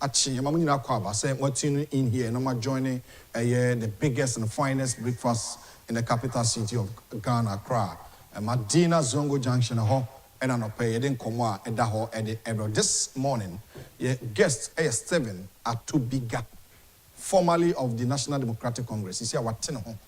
achi mamuni kwaba say what tuning in here no ma joining the biggest and finest breakfast in the capital city of Ghana, Accra. Madina Zongo Junction ho and an pay didn't come out at the ho at the this morning. Guest A7 Atubiga, formerly of the National Democratic Congress. You see our ten home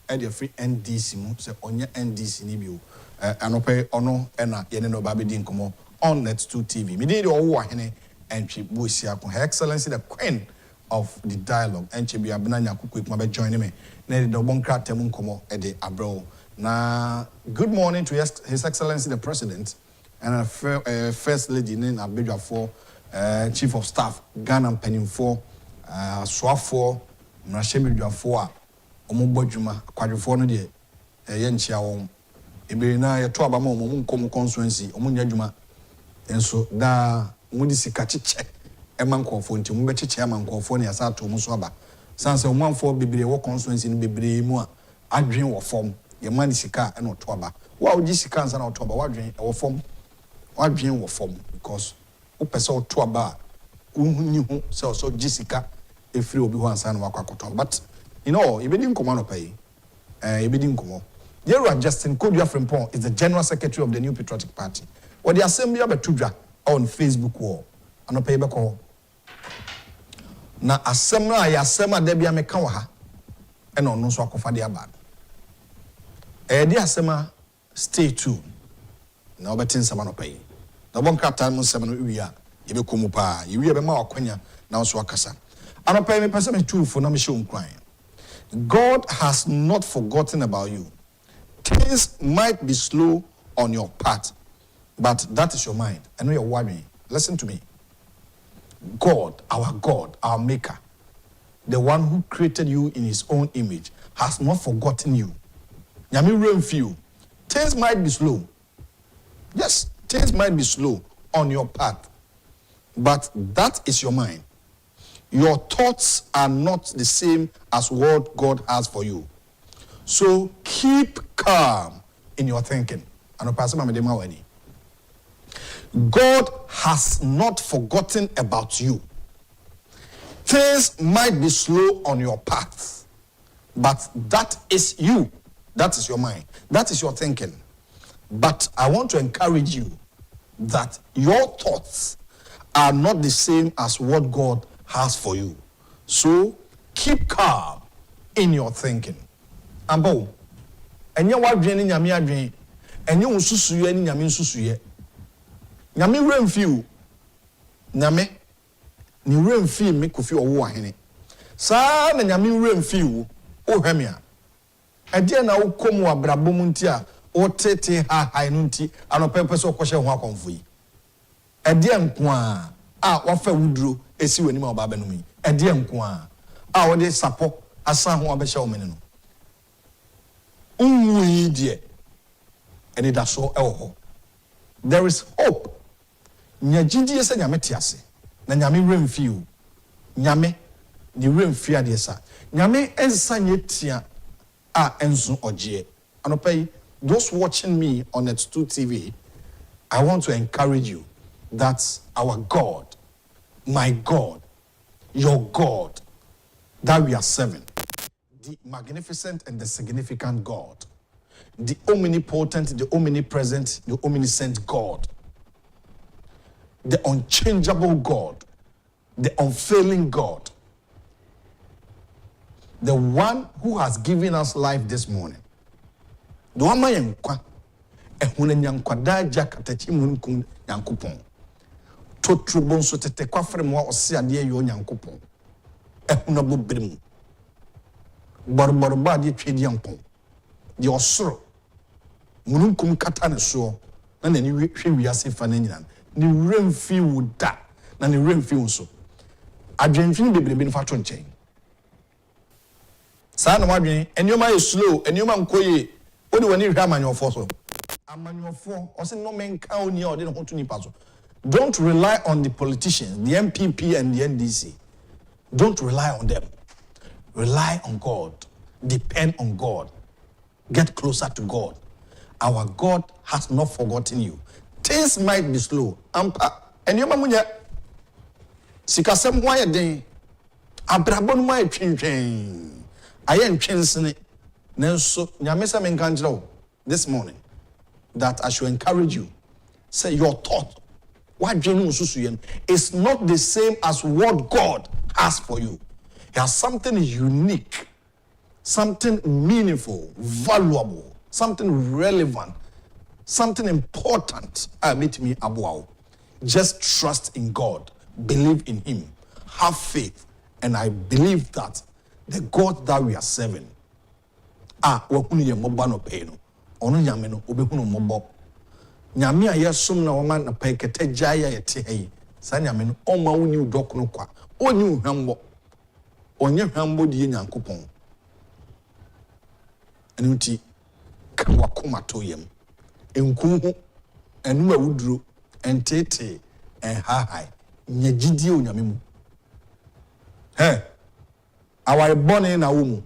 at the free NDC say onya NDC nibu and pay ono ena yeneno baby din komo on Net2 TV. Me did all hene and she busia Her Excellency the Queen of the Dialogue and she be abnanya kuku mabe join me. Na the bonkra temun komo at the abro. Now, good morning to His Excellency the President and First Lady Nin Agyapong, Chief of Staff, Ghana Pennyfo, Swafo, Mrashemi Dwafo, Omobojuma, Quadrifo no de Yenchia won. Ebe na ye to abama mo nkom constituency, omunya dwuma. Enso da mudi sika chiche e mankofo nti mo be chiche e mankofo ne yasa to mo so aba. Sanse omanfo bebre wo constituency no bebre mu a adwen wo fom. Your money sika and October. Why would you see cancer in October? What drink or form? What drink or form? Because Opeso Tuaba, who so Jessica, if free will be one son of Wakakoto. But you know, you didn't come on pay. You didn't come on. Here, Justin Kodia Frimpong is the General Secretary of the New Patriotic Party. Or the Assembly of Atubiga on Facebook wall. And a paper call. Now, Assembly, Debia Mekawaha, and on no swap of Adiaban. Dear Sema, stay tuned. Now, but in Samano pay. The one cat time on 7 we are. You be kumupa, you be more quenya, now swakasa. I don't pay me person two for Namishun crying. God has not forgotten about you. Things might be slow on your part, but that is your mind. I know you're worrying. Listen to me. God, our maker, the one who created you in his own image, has not forgotten you. Yami rain few. Things might be slow. Yes, things might be slow on your path. But that is your mind. Your thoughts are not the same as what God has for you. So keep calm in your thinking. God has not forgotten about you. Things might be slow on your path. But that is you. That is your mind. That is your thinking. But I want to encourage you that your thoughts are not the same as what God has for you. So keep calm in your thinking. Ambo, enye wadwen ni nyame adwen, enye unsusuye ni nyame nsusuye. Nyame remfiu. Nyame ni remfi me kofi owo ahene. Sa na nyame remfiu o hwemia. Edia na ukomu wa brabomu nti a otete ha nti anopepe so kwhye ho akonfo yi. Edia nko a wafa wuduro esi wani ma oba benum yi. Edia nko a wode sapo asa ho abehye wo mene no. Unwi die eni da so ewo. There is hope. Nyagidie se nyame tiase. Na nyame remfiu. Nyame ni remfi ade sa. Nyame ensa nyetia enzo oje. Anopai, those watching me on Net2 TV, I want to encourage you that our God, my God, your God, that we are serving, the magnificent and the significant God, the omnipotent, the omnipresent, the omniscient God, the unchangeable God, the unfailing God, the one who has given us life this morning. The one man yankwa ehuna nyankwada jakatachi munkum yankopon. Totrubon so tete kwafre mo ose ade yo nyankopon. Ehuna bobrem. Borborba de twedi yankopon. De osoro. Munkum kata ne so na nani hwe wiase fa na nyina. Ni remfi wuda na ni remfi unso. Adwenfini bebrebe nfa to nchen. Sa na wadwen enioma is slow enioma nkoye odi wani hwa amanyofo so amanyofo o se no menka oni o de no to nipa so. Don't rely on the politicians, the MPP and the NDC. Don't rely on them. Rely on God. Depend on God. Get closer to God. Our God has not forgotten you. Things might be slow. Ampa enioma munya Sikasem why den abrabon my twintwen. Aye ntwensene. Nanso nyamesa menkanjira this morning that I should encourage you. Say your thought. What is not the same as what God has for you. He has something unique, something meaningful, valuable, something relevant, something important. Meet me, Abuao. Just trust in God, believe in Him, have faith, and I believe that the God that we are serving, wakuni ye mobano peno, onu nyameno obekunu mobo. Nyame a yesum na woma na pekete jaya yete hei. Sa nyame no oma woni udok no kwa. Oni uhwambo. Onye hwambo die Nyankopon. Enu nti ka wakoma to yem. Enku ho enu awuduro entete enhahai. Nyagidie onyame mu. He. Aware bone na wo mu.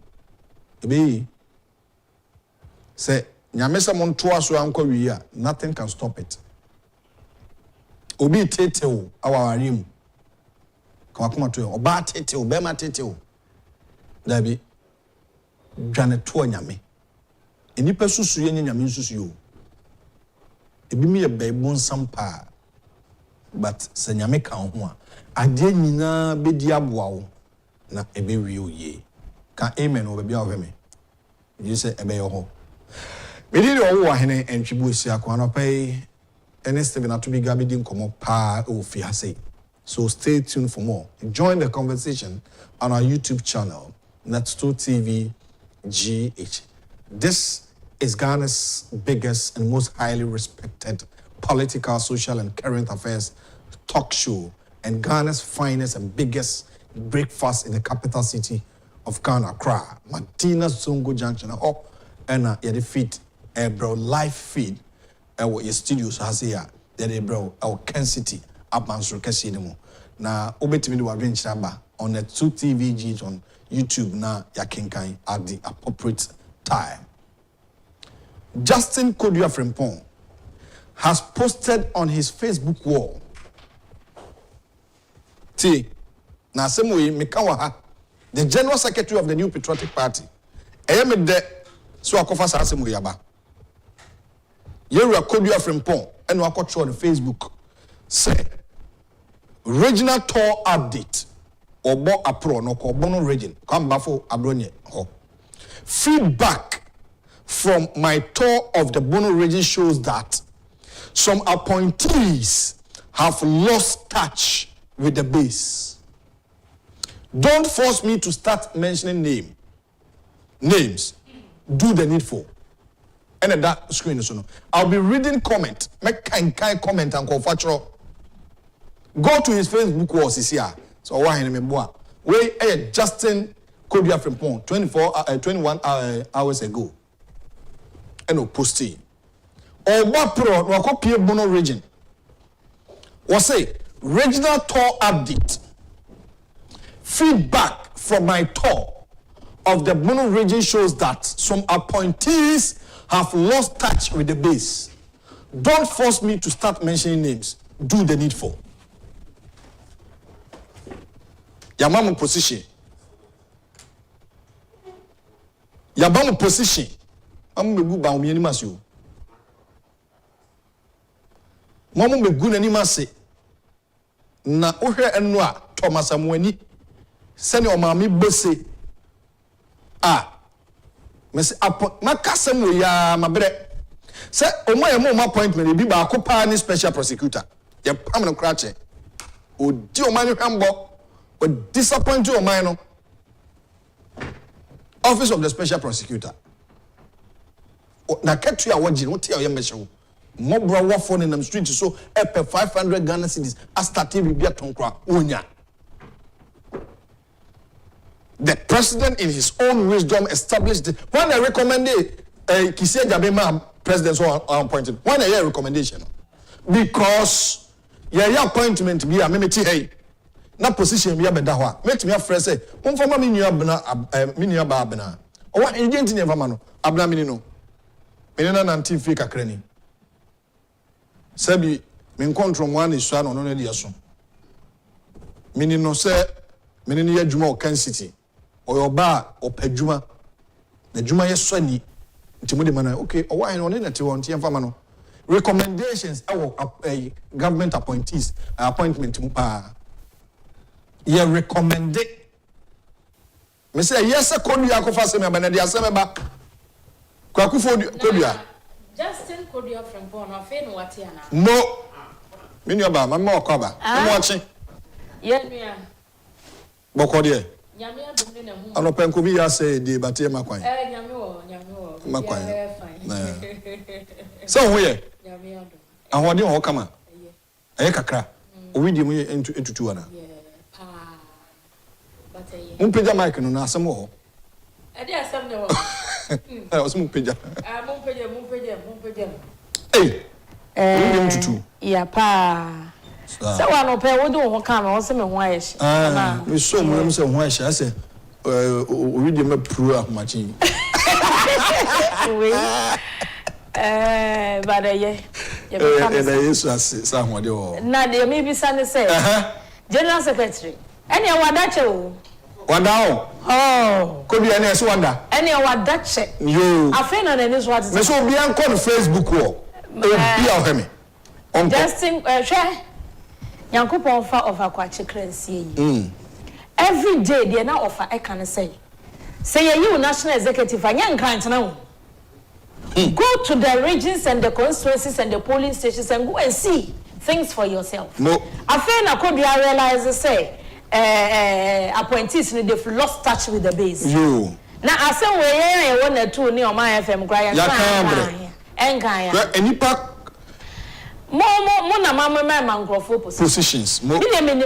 Ebe say Nyamesa montoa so anko wi a nothing can stop it. Obi teteo awarim. Kwa kuma to oba teteo bema teteo. Dabi dwane to nyame. Enipa susu ye nyame susu yo. Ebi mi ye bebon sampa. But se nyame ka ho a ade nyina bedi aboa wo na ebe wi oye. Ka amen obi a ohwe me. You say ebe yo ho. We did all wahene and Chibusi Aquana pay and Stephen Atubiga bidding come pa o fiase. So stay tuned for more. Join the conversation on our YouTube channel, Netsto TV GH. This is Ghana's biggest and most highly respected political, social, and current affairs talk show, and Ghana's finest and biggest breakfast in the capital city of Ghana, Accra. Madina Zongo Junction. And your defeat. Bro, live feed our studios has here. There, bro, our Kencity Media Kencity. Now, obetimi do adventure on the 2 TVG on YouTube na yakinkai at the appropriate time. Justin Kodua Frimpong has posted on his Facebook wall. Na semwe mekawa the General Secretary of the New Patriotic Party. Eyemede so akofa sa semwe yaba. Yewura Kodua Frimpong and wakotcho on Facebook say regional tour update obo apro no ko bono region come bafo abronye ho. Feedback from my tour of the Bono region shows that some appointees have lost touch with the base. Don't force me to start mentioning names. Do the needful. And at that screen, I'll be reading comment. Make kind comment and call factual. Go to his Facebook wall, here. So why we Justin Kodua Frimpong 21 hours ago. And no posting. Or what pro no copy Bono region. Was say regional tour update. Feedback from my tour of the Bono region shows that some appointees have lost touch with the base. Don't force me to start mentioning names. Do the needful. Yamamu position. Yabamu position. Mamu megu ba omi animasi o. Mamu megu na animasi. Na ohwe enu a Thomas Amuani. Sene o maami bose. Mese makasem we ya mabre. Se omo appointment bi ba akopa ni special prosecutor. Ye pam no krache. Odi o man hwambo. O disappoint o man no. Office of the special prosecutor. Na ketu ya waji no tia o yemesho. Mobra wafo in the street so epe 500 Ghana cedis astati bibia tonkra onya. The president, in his own wisdom, established it. When I recommended Kisi Agyapong president so appointed, when I hear recommendation, because your appointment be a mimiti hey, na position be a bedahwa. Make me a friend say, "Umfama minya babena." Or what agent in Yavamano? Abna minino. Minina nanti fika kreni. Sebi min control one is son on only a son. Meaning no say, meaning ya juma o Kencity or your bar or pejuma. The juma yes swani. Timudi mana okay. Or why no nene tiwa nti yamfamano. Recommendations our government appointees appointment ye recommend it. Me say yes a kodu akofa se me ba na dia se me ba. Kwa akufo-addo. Justin Kodia from Bon afa no wate ana. No. Me nua ba mama okoba. Mo achi. Ye nua. Boko de. Nyame adom ne na hu. Ano penko bi ya say de batie makwan. Nyame wo. Makwan. So wo ye? Nyame adom. Ahode ho kama. Eye kakra. Owi di mu entutu ana. Pa. Bataye. Mumpeja mic no na asem ho. Ade asem ne wo. Mumpeja. Mumpeja. Hey. Entutu. Ya pa. So one of pe wo do ho kan no se me ho ayeshi. Ah, we so mo se ho ayeshi ase owi di me pro ahmachi. We badaye. Yesu ase sa hode o. Na de me bi sa ne say. General Secretary. Ene wadache o. Wada oh. Could be any wonder. Any wadache. You. I feel on any what. Me so be on Facebook wo. Be of me. Justin share. Yankopon offer of akwache kransie. Every day they now offer I can say. Say you national executive and grant now. Go to the regions and the constituencies and the polling stations and go and see things for yourself. No. I feel na could realize say appointees they've lost touch with the base. You. Now I say we one or two near my FM cry and any pack more na mama mangrove positions. More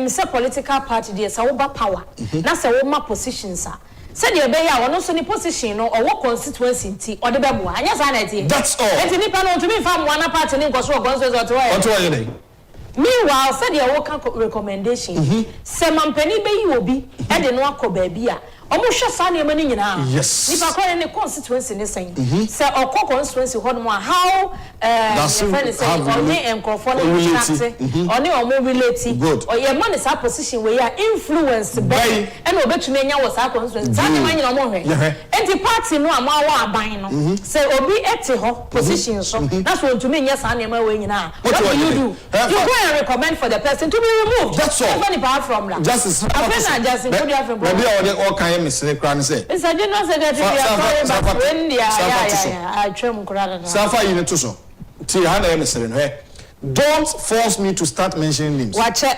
say political party there say over power. Na say wo positions are. Said you be ya one so ni position no or what constituency or the bebo anya sa na tie. That's all. Enti nipa no to me fam one party ni nkoso constituency or to meanwhile said you work recommendation say mampani be yi obi e de no akọ ba bia omo hwe sa na ema ni nyina nipa ko ne constituency ne sen say okọ constituency ho no how friend say only enkrofo no chat only omo relate or ye man is position we are influence be e na obetumi anya wo sa constituency sa na nyina omo hwe enti party no amawa aban no say obi ete ho position so that's what to me nya sa na ema we nyina what do you do you go and recommend for the person to be removed. That's all. Apart from that. Justice. Justin could have from. Maybe all kind of say. It's a general secretary. I trim Kurada. Safa, you need to so. Don't force me to start mentioning names. Watch it.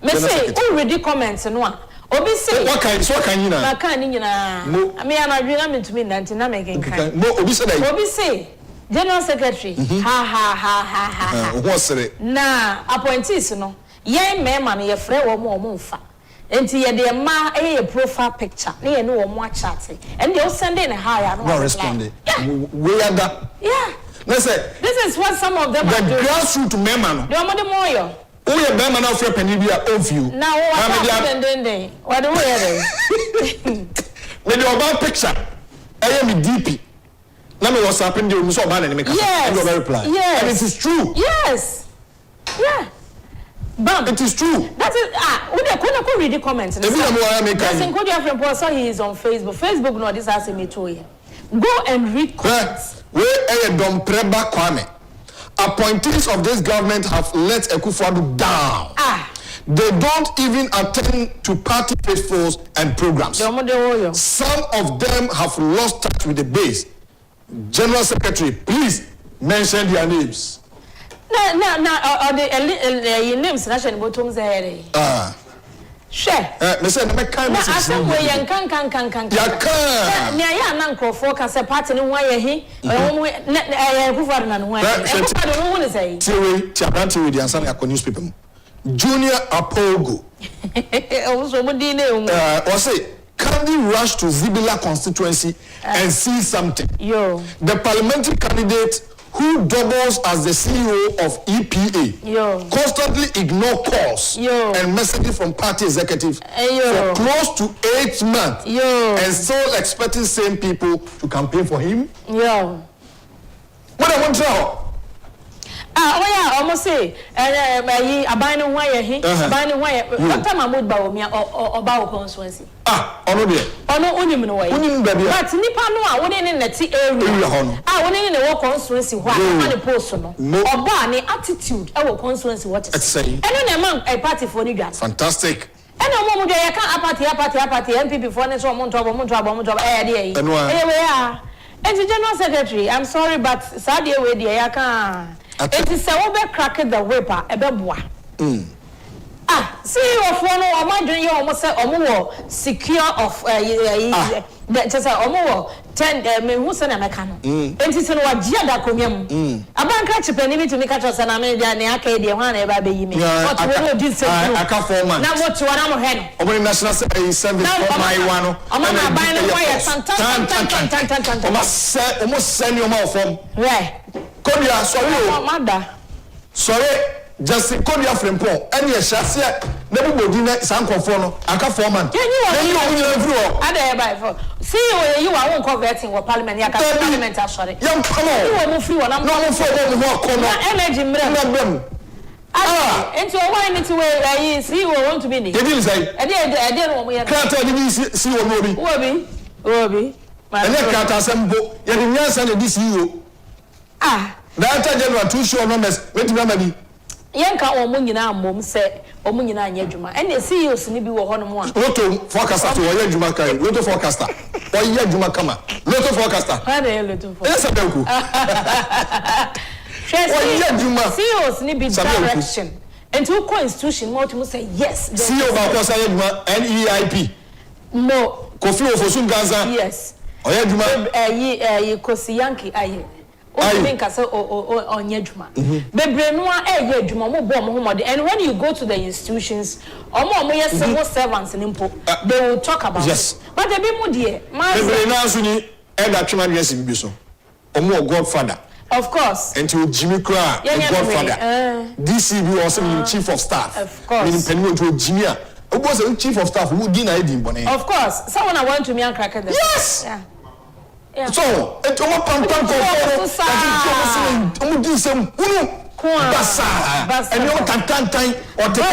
Me say already comments and one. Obi say what can you know? I can't you know. I mean I'm agreeing to me that na making kind. No, Obi say General Secretary. Ha. What's it? Na appointees no. Ye me man ye frɛ wo mo mfa. Enti ye de ma a profile picture. Na ye no wo mo chat. And they send in higher no respond. We are that. Yeah. Let's say this is what some of them are doing. The grassroots member. They are more moyo. Oh yeah, member now for penibia of you. Now what happened? What do we do? With your bad picture. I am in DP. Let me what's happening there. So bad and make reply. Yes. And it is true. Yes. Yeah. But it is true. That is we could read the comments. So he is on Facebook. Facebook no this has me too. Go and read comments. Where Dom Preba Kwame. Appointees of this government have let akufo-addo down. They don't even attend to party festivals and programs. Some of them have lost touch with the base. General Secretary, please mention their names. The names national bottom there. Share. Me say me kan me say. Na we yan kan. Ya kan. Na ya na nkofo ka say party ni wan ye hi. Akufo-addo na no wan. Akufo-addo no say. Tiabranti we the answer ya newspaper. Junior Apogo. So mo di na o say kindly rush to Zibila constituency and see something. Yo. The parliamentary candidate who doubles as the CEO of EPA constantly ignore calls and messages from party executives for close to 8 months and still expecting same people to campaign for him. What I want to know. Ah, oh yeah, almost say, abandon wire, abandon wire. What time I would bow me or bow consuency? Ah, ono de. Ono unim no way. Unim baby. But nipa no a woni in the tea area. Ah, woni in the work consuency why na the post no. Oba ni attitude e wo consuency what is. Eno na man a party for ni dwa. Fantastic. Eno mo de ya kan apathy MPP for ne so mo ntobo eh dey. Eh we General Secretary, I'm sorry but Sadia we dey ya kan. It is a over crack the whipper, a beboa. Ah, see your phone or my dream almost say or secure of just a more 10 men who send a mechanic. And it's in what Giada Comium. A bank catch a penny to make us an American Arcadia one ever be me. What will you say? I can't form now what you are on hand. Over national service for my one. I'm not buying a wire sometimes. Almost send your mouth from. Right. Kodia, sorry, mother. Sorry, just Kodia from Paul. And yes, never would dinner Sankofono, Aka Foreman. Can you see you are converting what Parliament, Parliament actually. Young, come on, you will move through and I'm not for them. Energy, and so why need to wear see you want to be. They didn't say, I didn't want me. Can't tell you see what Obi. And then can't assemble, yet in your son, this you. Ah, that general too sure numbers. Wait, remember. Yanka or Munina mom say, or Munina Yajuma, and the CEOs need be one more. Lotto forecaster to Yajumaka, Lotto forecaster, or Yajuma Kama, Lotto forecaster. How are you, Lotto forecaster? Yes, CEOs need be direction. And to constitution, what to say yes. CEO about NEIP. No. Kofi of Osungaza. Yes. Or Yajuma, ye Kosi Yankee, I. Think I say on Yejuma. And when you go to the institutions, or civil servants in Impo, they will talk about it. But they be more dear. Godfather. Of course. And to Jimmy Cra, Godfather. DCB also chief of staff. Of course. Meaning to Jimmy. Who was a chief of staff who denied him. Of course. Someone I want to me and cracker. Yes. Yeah. So, it's all pam and you time or take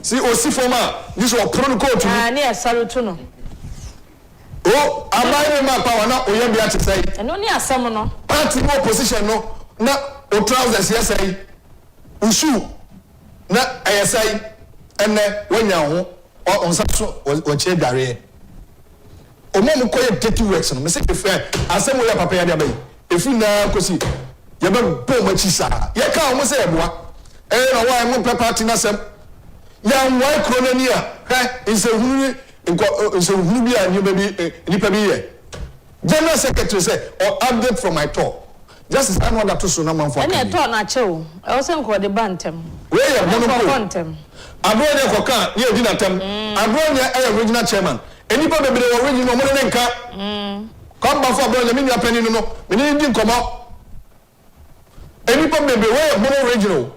see, or see for this was protocol to near Salutuno. Oh, am I in my power now? Or you to say, and only a summoner. Party more position, no, not or trousers, yes, I Ushu, not ASI, and when you or on such or chair barrier. Omo ko ye dirty works no me say prefer asem we papa ya dey efi na kosi ye be bom achi sa ye ka omo say eboa na wa mo party na sem ya nwa kronani a nse hunu bi a ni pa bi ye General Secretary say or update from my tour just as I know that to so na man for any tour na che o e say nko de bantem we ye mono abro de koka ye di na tem abro ne original chairman Anybody be the original money come back for brother, me penny no. Me didn't come out. Anybody be the original.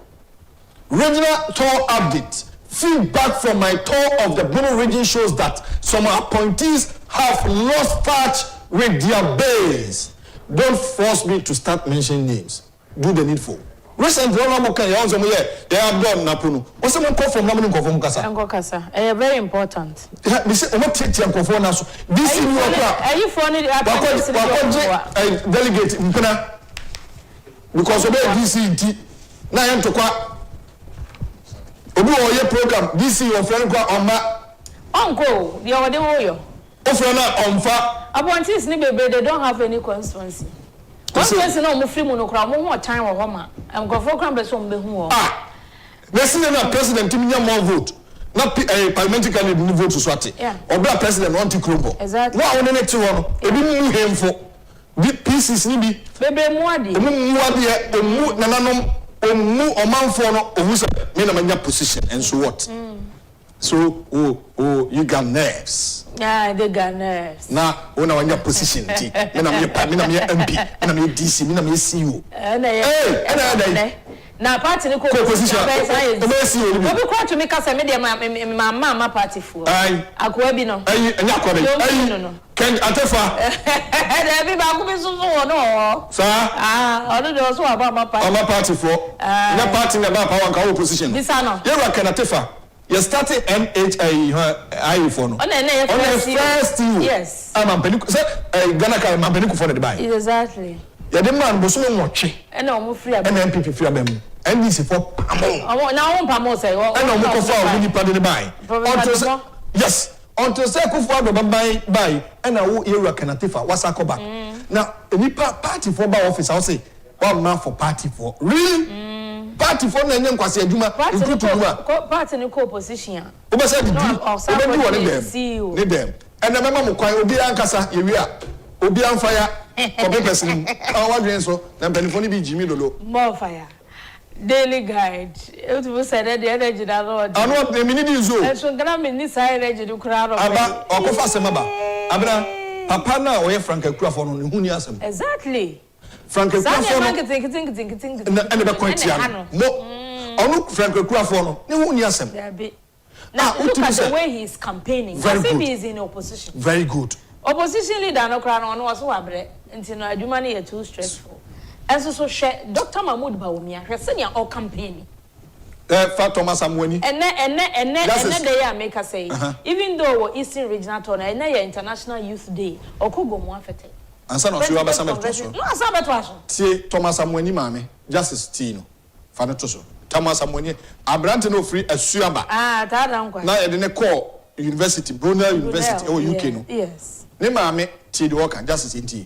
Regional tour update. Feedback from my tour of the Bono region shows that some appointees have lost touch with their base. Don't force me to start mentioning names. Do the needful. Recently, all of them also they have done Napunu. What's someone call from Namun Kofom Kasa? Ango Kasa. Very important. We say, what take your Kofon now? This is are you for any delegate Mpana? Because of DCT. Now I am to qua. Obu Oye program. DC your friend on ma. Uncle, the other Oyo. Ofrana on fa. Appointees they don't have any constituency. One person no mo free mo no kra mo ho time wo homa am go for kram so mo be hu ah the senior president timi nya more vote na parliamentary candidate vote so ate obra president want to crumble exactly wa won ne ti wo no ebi mu hemfo bi pieces ni bi bebe mu ade emu nananom omu omanfo no ohu se me na manya position and so what so you got nerves. Yeah, they got nerves. Now, when I want position, when I'm your MP, when I'm your DC, when I'm your CEO. na party ni co-opposition obesi oni obi kwa to me kasa me de ma party fo akwa bi no enya akwa bi ken atefa da bi ba ku bi so no sa onu de so aba ma party fo na party na ba pa wan ka opposition bisa no ye wa ken atefa you started NHI for no on first you yes am panic say Ghana ka am panic for the buy exactly ya de man bo so nwotwe na omo free abem na MPP free abem NDC for pamo na won pamo say na omo ko for we nipa de buy yes until say akufo-addo buy na wo area kanatifa wasako back na nipa party for ba office I say one man for party for really party for na nyem kwase adwuma party ni co-opposition o be say di o be di won ne dem na mema mo kwan obi ankasa yewi a obi amfaya for person what doing so na benefoni bi jimi lolo more fire daily guide it was said that the energy that Lord ano me ni di zo so gana me ni sai energy du kura ro aba okofa semaba abena papa na oye Frank Akurafo no ne huni asem exactly Frank Akurafo no and be kwantia no onu Frank Akurafo no ne huni asem now look at the way he is campaigning as if he is in opposition very good opposition leader no kra no so wabre nti no adwuma no too stressful and so share Dr. Mahmoud Bawumia hwese ne all campaigning fa Thomas Amwani and they are make us say even though we Eastern Regional Tour and International Youth Day okogo mo afete ansa no so abasa meto so no asa beto aso tie Thomas Amwani maame Justice Tino fa no to so Thomas Amwani abrante no free asuaba ta dan kwa na ye de ne call University Brunel University UK no yes ne maame tie de work Justice Nti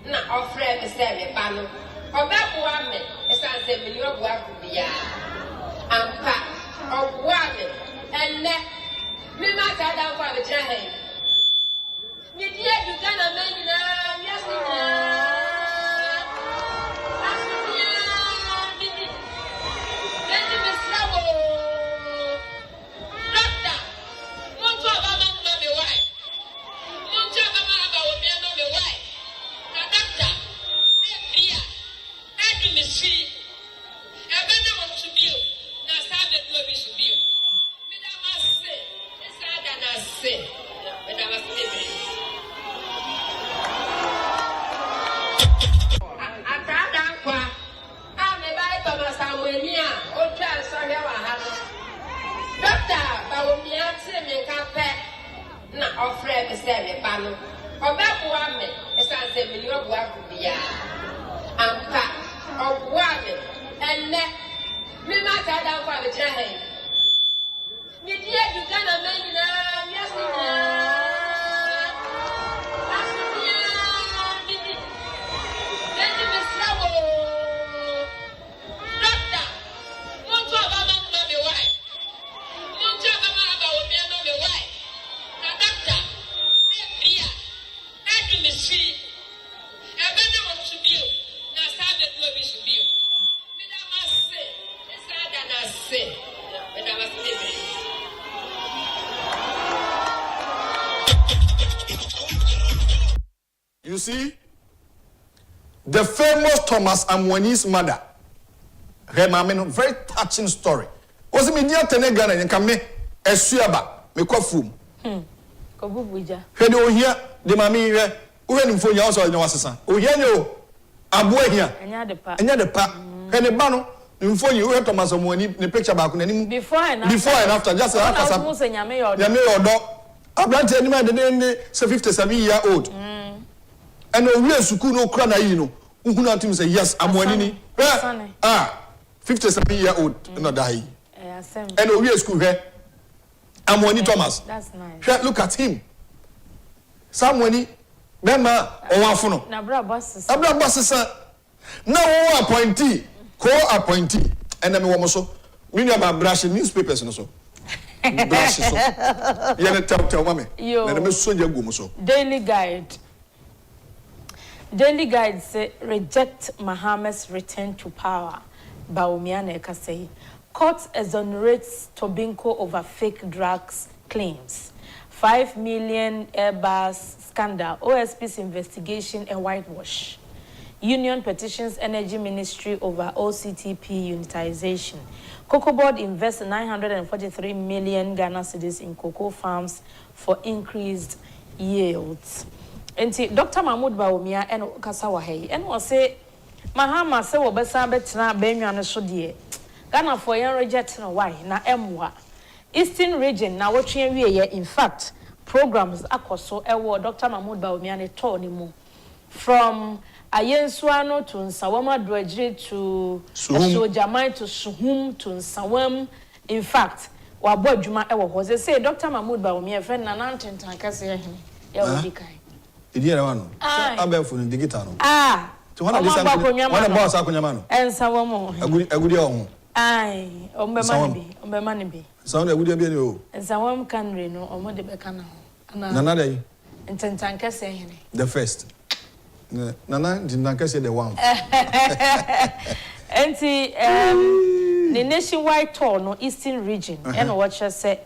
na ofre me se me ba no obaboa me esanse me ni oboa kubia ampa oboa me enne me ma ta da kwa be kire hen ni die du kana me nyina wiase nyina na ofre me se me ba no obaboa me esanse me ni oboa kubia ampa oboa me enne me ma ta da kwa be kire hen ni die du kana me nyina wiase nyina You see, the famous Thomas Amwani's mother, her mama, very touching story. Was it me near Tenegana and come me a suaba, me quafum. Kobubuja. Head over here, the mammy here, who had him for your house or your assassin. Oh, here you are, boy here, and you're the pa, and the bano. Before you heard Thomas Amwani, the picture back when before and after, just after some. Your dog. I brought any man the name 57-year-old. And we are suku no kra na yi no who na tim say yes Amwani 57-year-old no die and we are school here Amwani Thomas that's nice look at him Samwani bema owanfo no na bra boss na wo appointee co-appointee and me wo so me no ba brush newspapers no so brush so ye na tell mama na me so je go mo so Daily Guide say reject Mohammed's return to power. Bawumia na say Court exonerates Tobinco over fake drugs claims. 5 million Airbus scandal. OSP's investigation a whitewash. Union petitions Energy Ministry over OCTP unitization. Cocoa Board invests 943 million Ghana cedis in cocoa farms for increased yields. And Dr. Mahmoud Bawumia and Kasawa Hey and was say Mahama se wo besa betina benwane so de Ghana for yan reject no why na emwa Eastern region na wotwe wie in fact programs akoso ewo Dr. Mahmoud Bawumia ne to ni mu from Ayensuano to Nsawama Dwejiri to Sojamai to Suhum to Nsawam. In fact, wabo adwuma ewo ho say Dr. Mahmoud Bawumia friend na nantentan kase ya hene ya wodi kai. Idi era wano. Abefo no digital no. To wana boss akonyama no. Nsawam. Agudi ho. Ombema ni bi. Sound agudi bi ni o. Nsawam kanre no omode beka na ho. Nana dey. Ntentan kase ya hene. The first. Nana didn't say the one. Enti the nationwide tour no Eastern region and what you say.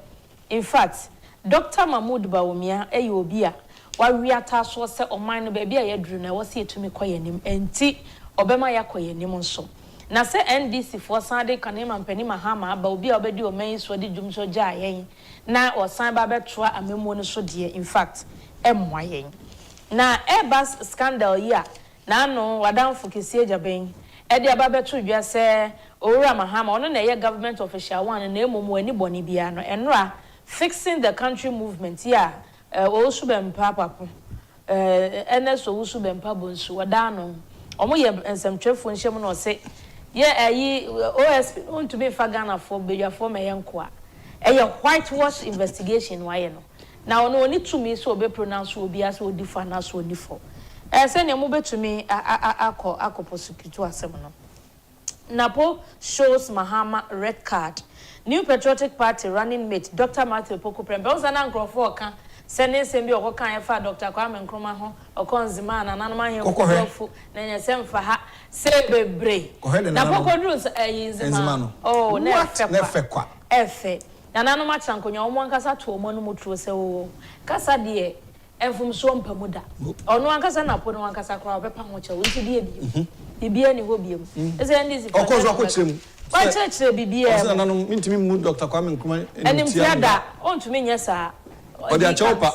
In fact, Dr. Mahmoud Bawumia eyobia wa wiata so se oman no ba bia yedru na wose etumi koyenim enti obema yakoyenim nso. Na se NDC for Sunday kanema mpani mahama aba obi a obedi oman so de dwum so gya yen na osan ba betroa amemo no so de in fact emwa yen. Na Airbus scandal ya na no wadamfo kesi Agyapong e de aba beto dwa se owura mahama ono na ye government official one na emomu ani boni bia no enra fixing the country movement ya o su bempa papo NS o su bempa bonsu wadano omo ye ensemtwefo nhyem no se ye ayi OSP on to be fa Ghana for bedwafo meyenko a ye whitewash investigation waye no. Now, no need to me so be pronounced will be as will differ as will differ. Send your mobile to me, ako prosecutor assemble. Napo shows Mahama red card. New Patriotic Party running mate Dr. Matthew Poko Prembe. Oza na nkrofo ka send sembi okoka efa Dr. Kwame Nkrumah ho okonzima na nanoma he nkrofo na nyesem fa ha se bebre. Na Poko drus yinzima. Oh, na fekwa. Efe. Nana ma chankonya omo ankasa to omo no mutro se wo kasa de enfum so mpamuda ono ankasa na po no ankasa kra obepa ho che wo nti de bi bibia ni ho biem ese ndisi okozo akochirem wa chire bibia ose nana mintimi mu Dr. Kwame Nkrumah enim tiada ontumi nyesa o de achopa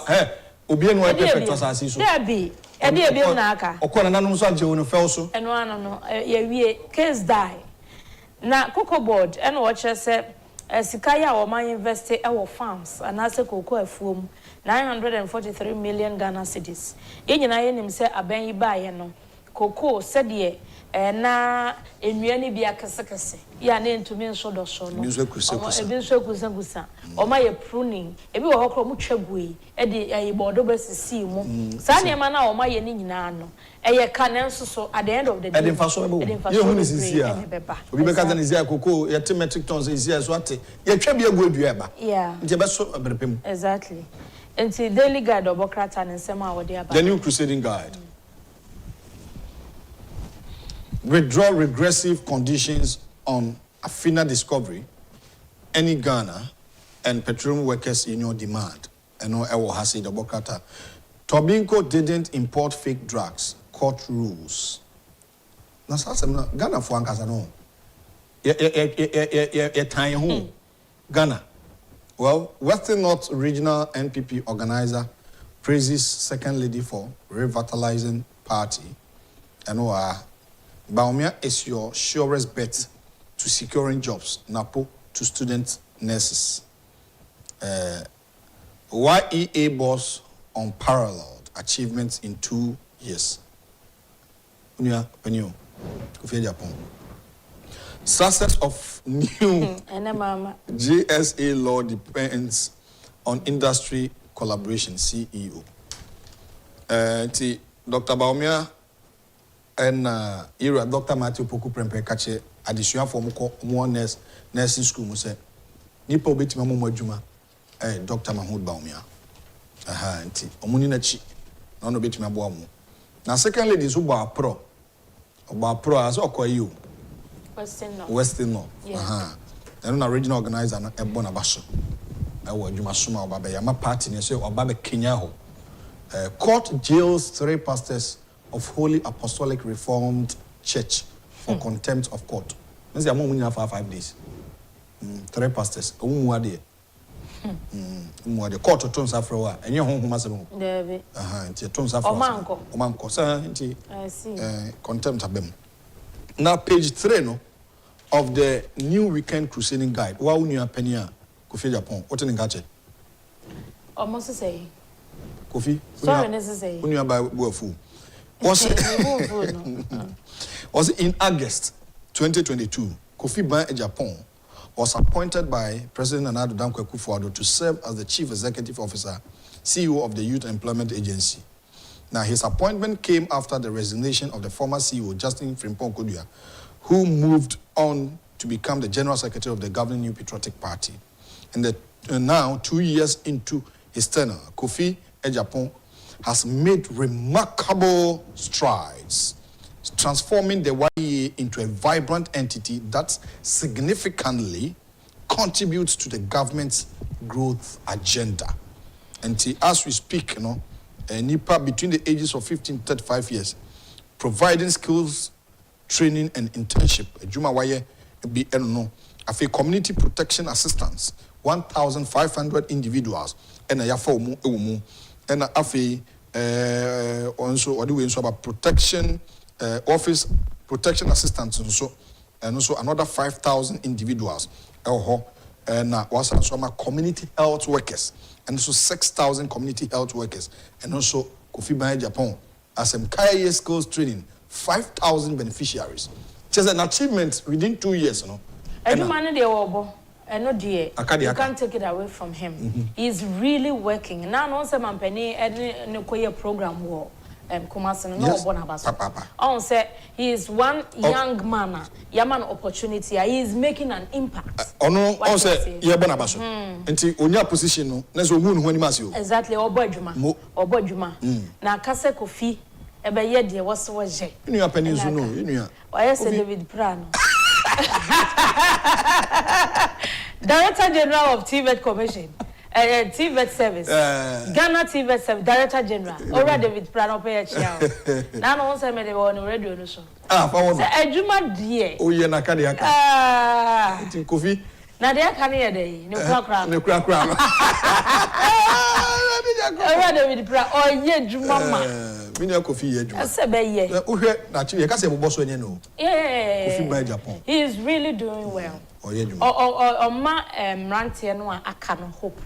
obi enu e perfect asasi so de bi e de bi na aka okona nanu so anje wonu fel so eno ano no ye wie case die na Cocoa Board eno wo che se Sikaya or my investor our farms and as a cocoa afuom 943 million Ghana cedis. In him say a ben buy no cocoa said ye na enuani bia kase ya na ntumi nso do so no ebi nso kusa o ma ye pruning ebi wo hokro mu twagui e de ayibodo basisi mu sa na ma na o ma ye ni nyina no eye ka na nso so at the end of the day e de fa so ebe ye hu ni sisi a obi be ka na zia cocoa ye te metric tons zia so ate ye twa bia gu adua eba nje be so abrepem exactly enti daily guide obokrata ne nsema wo de aba the new crusading guide. Withdraw regressive conditions on Afina discovery, any Ghana and petroleum workers union demand. And no ewo hasi the bokata. Tobinco didn't import fake drugs. Court rules. Na sasa Ghana for ankasa no. Ye time home. Ghana. Well, Western North Regional NPP organizer praises Second Lady for revitalizing party. And Bawumia is your surest bet to securing jobs, NAPO, to student nurses. YEA boss unparalleled achievements in 2 years. Agyapong. Success of new GSA law depends on industry collaboration, CEO. Dr. Bawumia and era Dr. Matthew Poko Prembe kache addition for more nursing school mo say nipa obetima mo adwuma Dr. Mahmoud Bawumia nti omuni na chi na no betima bo mo na second lady so bo pro as okoyi o Western North ɛno na regional organizer na ɛbɔ na baso ɛwɔ adwuma soma ɔba bɛyɛ ama party ne sɛ ɔba bɛ Kenya ho court jails 3 pastors of Holy Apostolic Reformed Church for contempt of court. Means I'm only for 5 days. 3 pastors. The court of Tons Afro, and your home must have. David. Tons Afro. Omanko, sir. I see. Contempt of them. Now, page 3 no, of the new weekend crusading guide. Wa unia penia Kofi Agyapong. What in gadget? Almost say. Kofi. Sorry, necessary. Unia by Buafu. Was in August 2022, Kofi Agyapong was appointed by President Akufo-addo to serve as the Chief Executive Officer, CEO of the Youth Employment Agency. Now, his appointment came after the resignation of the former CEO, Justin Frimpong Kodua, who moved on to become the General Secretary of the governing New Patriotic Party. And now, 2 years into his tenure, Kofi Agyapong has made remarkable strides, transforming the YEA into a vibrant entity that significantly contributes to the government's growth agenda. And as we speak, NIPA between the ages of 15 to 35 years, providing skills, training, and internship. Juma Waye be community protection assistance, 1,500 individuals, and a yafo umu. And also what do we about protection office protection assistance and also another 5,000 individuals. And was also community health workers and also 6,000 community health workers and also Kofi Agyapong as a skills training 5,000 beneficiaries. Just an achievement within 2 years, Every man they no dear. You can't take it away from him. He's really working. Now, no some company no program war. Kumasin no bonabas. On say he is one young man. Yaman opportunity. He is making an impact. On say ye bonabas. Enti onya position no. Neso hu when masio. Exactly. Obojuma. Obojuma. Na kase Kofi ebe ye de was je. You penny no. You Why say David Prano. Director General of TVET Commission, TVET Service, Ghana TVET Service, Director General, Ora David Prano pay a chow. Now, no one said me on the radio. No, so. Ejuma dear. Oh, you're not carrying Kofi. Now, they are carrying a day. No crack. No crack. Ora David Prano. Oh, yeah, Juma. Minya Kofi Yeju. I said, "Be naturally, I can't say boss when you know." Yeah. Kofi Agyapong. He is really doing well. Oh yeah. Ma rantie no aka no hope.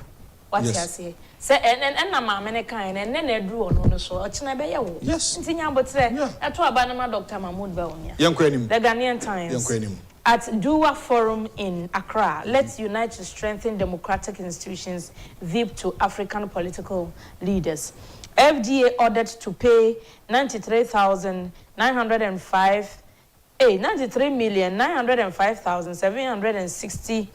What you say? Say and na ma me kan and na dru ono no so. Ochina be ye wo. Yes. Ntinya botre. Eto aba na ma Dr. Mahmoud ba onya. Yankwa anim. The Ghanaian Times. Yankwa anim. At Dua Forum in Accra, let's unite to strengthen democratic institutions, VIP to African political leaders. FDA ordered to pay 93,905,760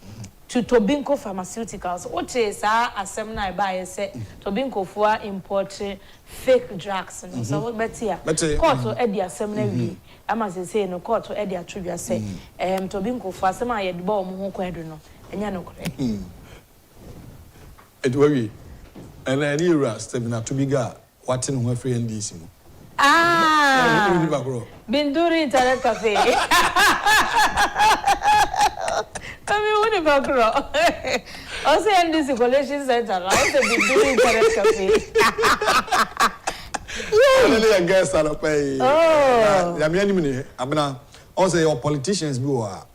to Tobinco Pharmaceuticals. What is our assembly by say Tobinco for import fake drugs? So what better? Court to Eddie assembly. I must say no court to Eddie Atubiga say Tobinco for some I had bomb who quadrino and you know correct. It worry. And I knew Atubiga what in her friend this. Been doing internet cafe. Come in also in this collation center. I also been doing internet cafe. Only a guest on a pay. Oh, I'm also your politicians who are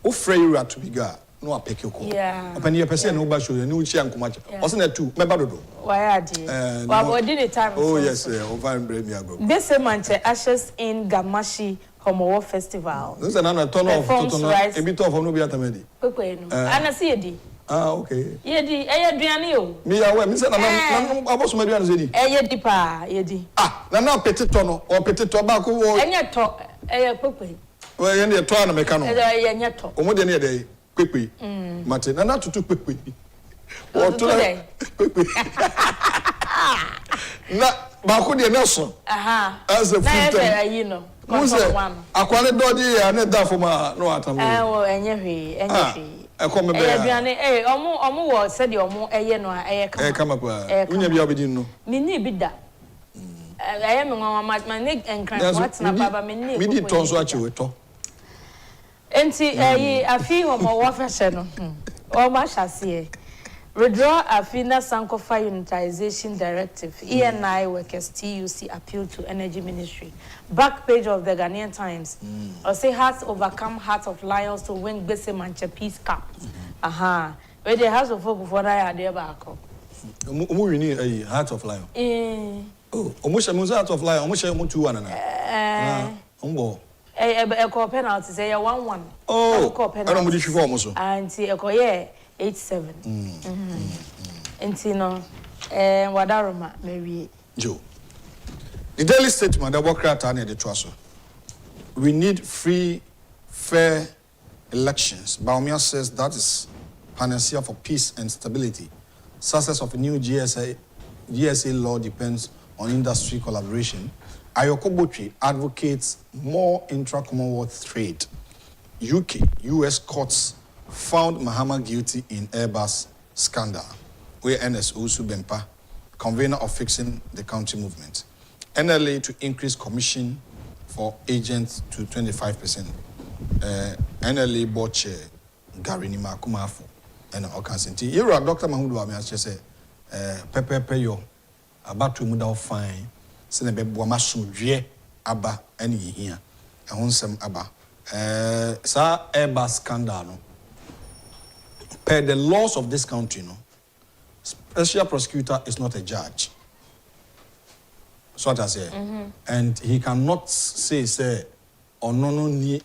afraid Atubiga. No, I pick you. Yeah. Upon your percent, no basho, and you change much. Wasn't that too? My brother. Why are you? Well, did it time? Oh, yes, over in Bremia. This month, ashes in Gamashi Homo Festival. This is another ton of a bit of Nubia Tamedi. And I see it. Ah, okay. Yedi, Adrianio. Me, I went, Mr. I was my dear Zedi. Yedipa, Yedi. Ah, now petit tono or petit tobacco. And yet talk a quickly. Well, you're near Tuana Mecano. And yet talk. Or more than a day. Quickly, Martin, and not too quickly. Or today. Quickly. Not Bakudia Nelson. Aha. As a filter, you know. Who's one? I quite dodgy and a dafoma, no atom. Oh, and come be aduane omo wo said omo eye no eye kama kama kwa unya bia obedi no minni bi da eye me nwa ma ne enkran what na baba minni mi di tonso a chewe to enti afi homo wo fehye no o ma hyase withdraw Afina Sankofa Unitization Directive. ENI workers TUC appeal to Energy Ministry. Back page of the Ghanaian Times. Or say Hearts overcome Hearts of Lions to win Bese Manche Peace Cup. Aha. Where the House of Folk for I there back. Omo wini Heart of Lion. Oh, omo she mo Heart of Lion, omo she mo 2-1 na. Ombo. A call penalty say 1-1. Oh. I don't believe you for so. And see a call 8-7. Entino wadaroma maybe Joe. The daily statement that Democrat and the Twaso. We need free, fair elections. Baumia says that is panacea for peace and stability. Success of a new GSA law depends on industry collaboration. Ayoko Botri advocates more intra-Commonwealth trade. US courts found Mahama guilty in Airbus scandal, where NS Usu Bempa, convener of fixing the country movement. NLA to increase commission for agents to 25%. NLA board chair Gary Nimakumafo and Okasinti. You are Dr. Mahmoud Wami, as you say, Pepe yo, about to move fine, Senabe Wamasu Dre Abba, any here, and Honsem Abba. Sa Airbus scandal. Per the laws of this country, special prosecutor is not a judge. So what I say, and he cannot say or no need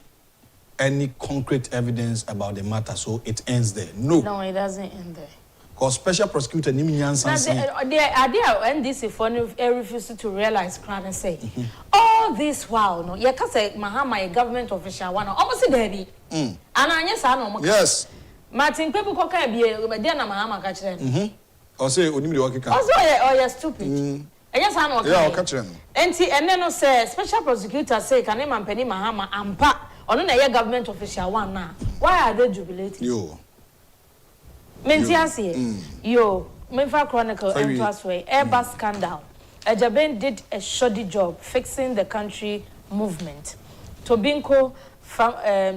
any concrete evidence about the matter, so it ends there. No, it doesn't end there. Because special prosecutor Nimian and this if one refused to realize crowd and say, all this while no, you can say Mahama a government official one almost there. And I yes. Martin people could be a Mahama catcher. Or say, also, you're stupid. Yes, I know. Yeah, I'll catch them. And then say, special prosecutor say, can name and Penny Mahama and pa or no government official one now. Why are they jubilating? Yo. Mentiasi. Yo, Memphis Chronicle and Trustway, Airbus scandal. Agyapong did a shoddy job fixing the country movement. Tobinco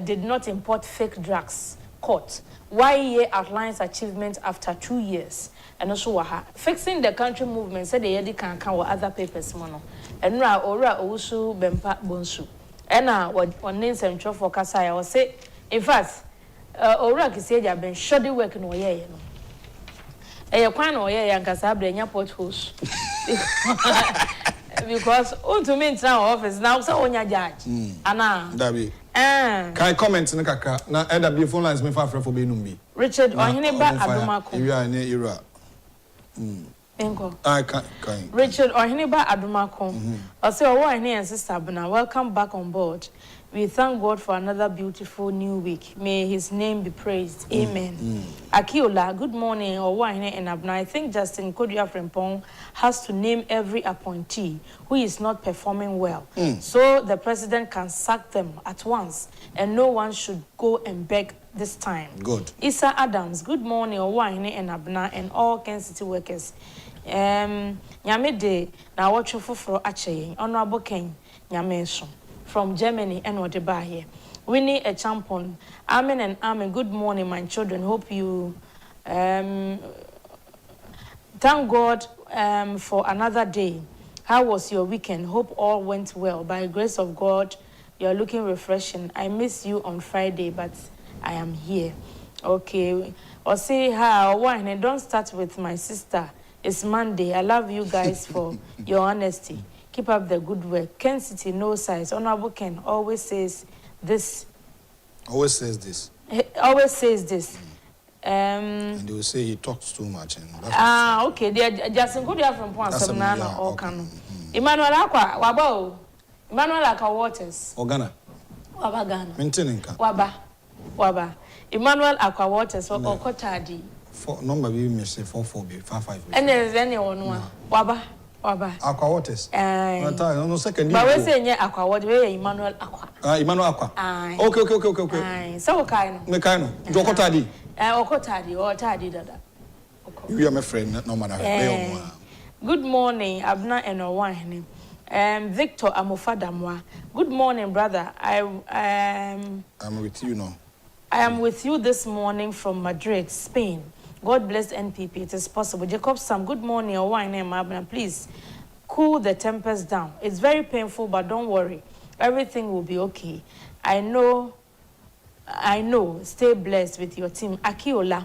did not import fake drugs. Court. YEA outlines achievement after 2 years. And also, fixing the country movement said the Yedi can count other papers, mono. And Ra Ora Ousu Bempa Bonsu. And now, what names and cho for Kasaya was say, in fact, Ora Kisaja have been shoddy working away. A quan or ye and Casabre and potholes. Because to me now office now so on your judge. Anna. Dabi. Can I comment in the kaka? Now, either be phone lines me for Benumbi. Richard or Hineba Adumako. You are in era. I can't. Richard or Hineba Adumako. I say, oh, I and Sister Abuna, welcome back on board. We thank God for another beautiful new week. May His name be praised. Amen. Akiola, good morning. Owahine and Abna. I think Justin Kodia Frimpong has to name every appointee who is not performing well, so the president can sack them at once, and no one should go and beg this time. Good. Issa Adams, good morning. Owahine and Abna and all Kencity workers. Nyamede na watcho foforo ache Honorable Ken Nyameso from Germany and what about here. Winnie a champion. Amen and amen. Good morning, my children. Hope you thank God for another day. How was your weekend? Hope all went well. By the grace of God, you're looking refreshing. I miss you on Friday, but I am here. Okay. Or say hi. Why? Don't start with my sister. It's Monday. I love you guys for your honesty. Keep up the good work. Kencity, no size. Honorable Ken always says this. Always says this. He always says this. And they will say he talks too much. And okay. They are just in good from Point Seminana or Kano. Emmanuel Aqua, Wabo. Emmanuel Aqua Waters. Organa. Waba Ghana. Maintaining. Waba. Emmanuel Aqua Waters or Kotadi. For number we may say 4-4-5-5. And there's anyone Waba. Aqua Waters. No second. But we say Aqua Waters. Emmanuel Aqua. Emmanuel Aqua. Okay. So kind. Mekano. Jokotadi. Okotadi or Tadi Dada. You are my friend, no matter. Good morning, Abna and Owahene. Victor Amofadamwa. Good morning, brother. I'm with you now. I am with you this morning from Madrid, Spain. God bless NPP. It is possible. Jacob Sam, good morning, Owahene and Abna. Please cool the tempers down. It's very painful, but don't worry. Everything will be okay. I know. Stay blessed with your team. Akiola,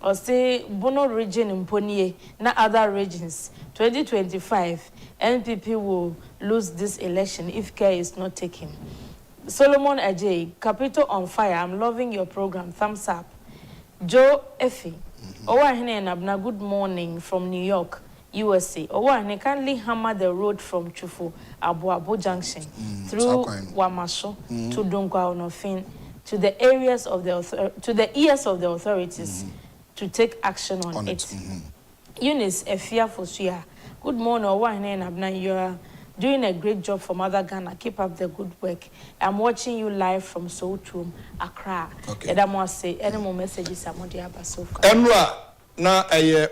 or say Bono region in Ponier, not other regions. 2025, NPP will lose this election if care is not taken. Solomon Ajay, Capital on Fire. I'm loving your program. Thumbs up. Joe Effie, Owahene and Abna, good morning from New York, USA. Owahene kindly hammer the road from Chufu, Abu Junction, through Wamasho to Dunkwa Onofin, to the ears of the authorities to take action on it. Eunice Efia Fosuya, good morning, Owahene and Abna. You are doing a great job for Mother Ghana. Keep up the good work. I'm watching you live from Soutrum, Accra. Okay. And I must say, any more messages I'm on the so far. Emra, na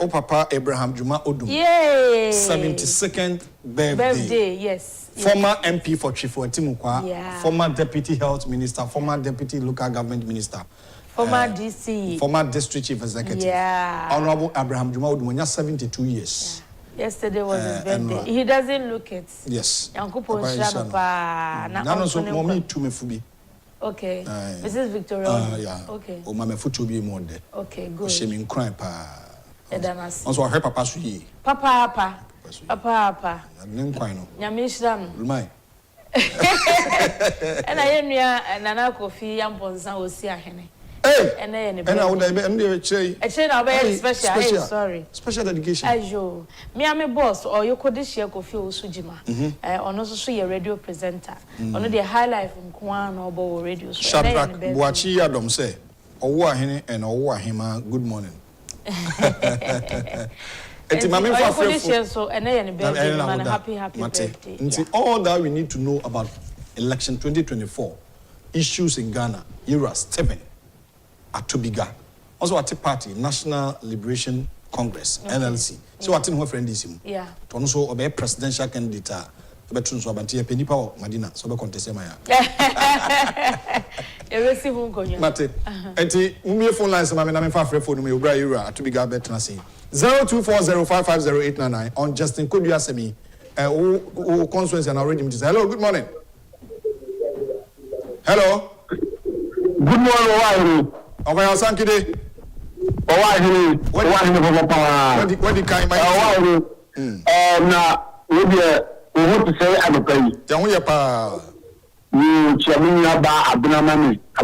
Papa Abraham Juma Odum. Yay! 72nd birthday. Birthday, yes. Former MP for Chifo Timukwa. Yeah. Former Deputy Health Minister. Former Deputy Local Government Minister. Former DC. Former District Chief Executive. Yeah. Honorable Abraham Juma Odum, 72 years. Yeah. Yesterday was his birthday. He doesn't look it. Yes. Okay. Mrs. Victoria. Yeah. Okay. O mama futu bi mo de. Okay, good. She mean cry pa. Also I heard papa su yi. Papa. Nim cry no. Nyame hira no. Lumai. And I nua nana kofi yamponsa osi ahene. Hey! And I would have been special. Sorry. Special dedication. Ajo. Me am a boss, or you could share Kofi Osujima. On also a radio presenter. On the high life in Kwan or radio. Shadrach Boachi Adam say, Owahene and Owahima, good morning. Happy birthday. All that we need to know about election 2024 issues in Ghana, era 7. Atubiga. Also at a party, National Liberation Congress, NLC. So what in her friend is him? Yeah. To also obey presidential candidate, Betun Swabanti, Penny Power, Madina, so contest Maya. Mate, Eti, Mumia phone lines, I'm in far phone, me, Ubra, Atubiga Betnasi. 0240550899 on Justin Kudia Semi, who constituency and already. Hello, good morning. Hello. Good morning, Owahene. Over Sankide. Owahene from Papa. What the kind of Owahene? Now, we want to say I'm a pay. Tell me about you, Chamina Ba Abnamani. I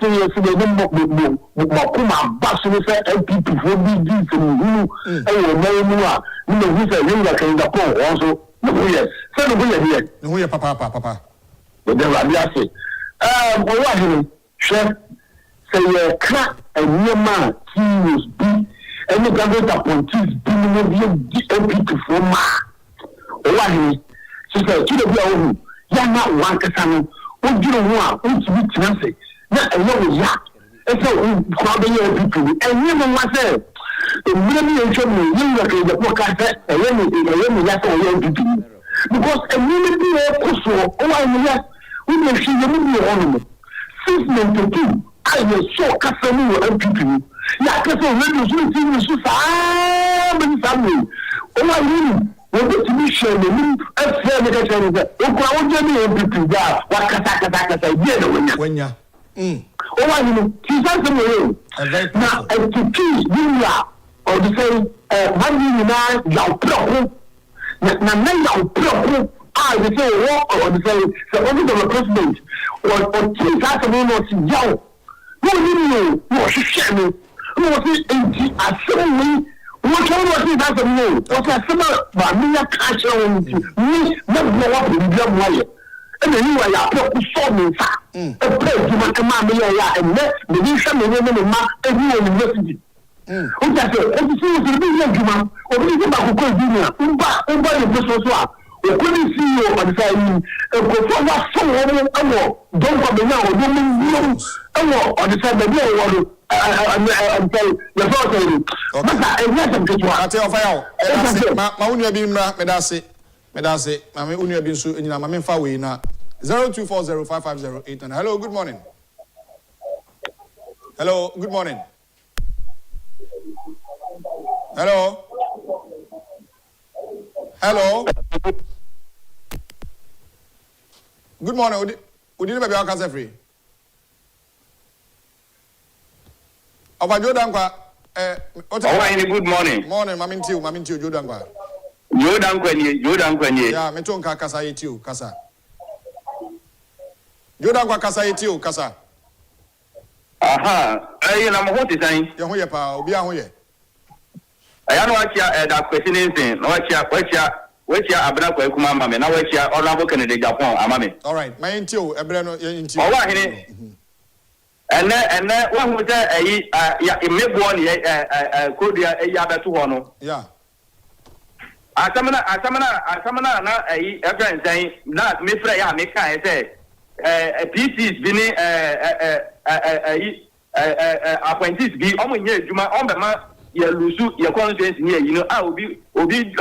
say, yes, they don't Makuma Basu LPP for BG from who, and you know, who's a younger kind of also. No, yes, send away here. No, Papa. But then I say, Owahene, chef. Say a crack and near man, he was be any government appointees being MP for ma. Owahene, she said, to the Bible, Yana one Casano, what do you want? What to be Nancy? Not a young yak. And so, crowd the young people, and never was there. The many and show me, you look at the podcast, and then you yak or young people. Because a minute be a also, Owahene, we may see the movie ornament. Since 92. I was so custom MPP. Yeah, because radio is so family. Oh, I mean, we're going to be sharing the new FCA. MPP. When ya? Oh, I mean, she's not the way. Now, and to choose Julia or to say, one year now, I say, or to say, the president or two thousand no, what she said, no, what is assembly? What was it as a no? What a summer, but me a catch on me, not know what we do. And then you are so me, a place to my command, and let the nation and university. What I said, what is the big man, or is it about who couldn't see you on the side. Don't come now, on the side of the I'm telling you, the first thing. Ate ofaya o. Ma unu abi mra, me da se. Ma me unu abi nso enyina ma me fa we na 02405508. Hello, good morning. Hello, good morning. Hello. Hello. Good morning. Udi baby akase free. Oba Jordan kwa good morning. Morning, mamintiu Jordan kwa. Jordan kwenye. Yeah, metonka kasa yitiu kasa. Jordan kwa kasa yitiu kasa. Aha, na mohoti sai. Ye ho ye pa, obi a ho ye. Aya no achia da question nsin, no wachia abena kwa kuma mame, na wachia Honorable Kennedy Agyapong amame. All right, my intiu ebre no ye intiu. Owa hene. Ene wa hu say ya emebo ne kodia ya beto ho no. Yeah. Asamana na friend say na me frɛ ya me kan say PCs bi ni apprentices bi omo nye adwuma ombema ya lusu ya constituency ni yi no obi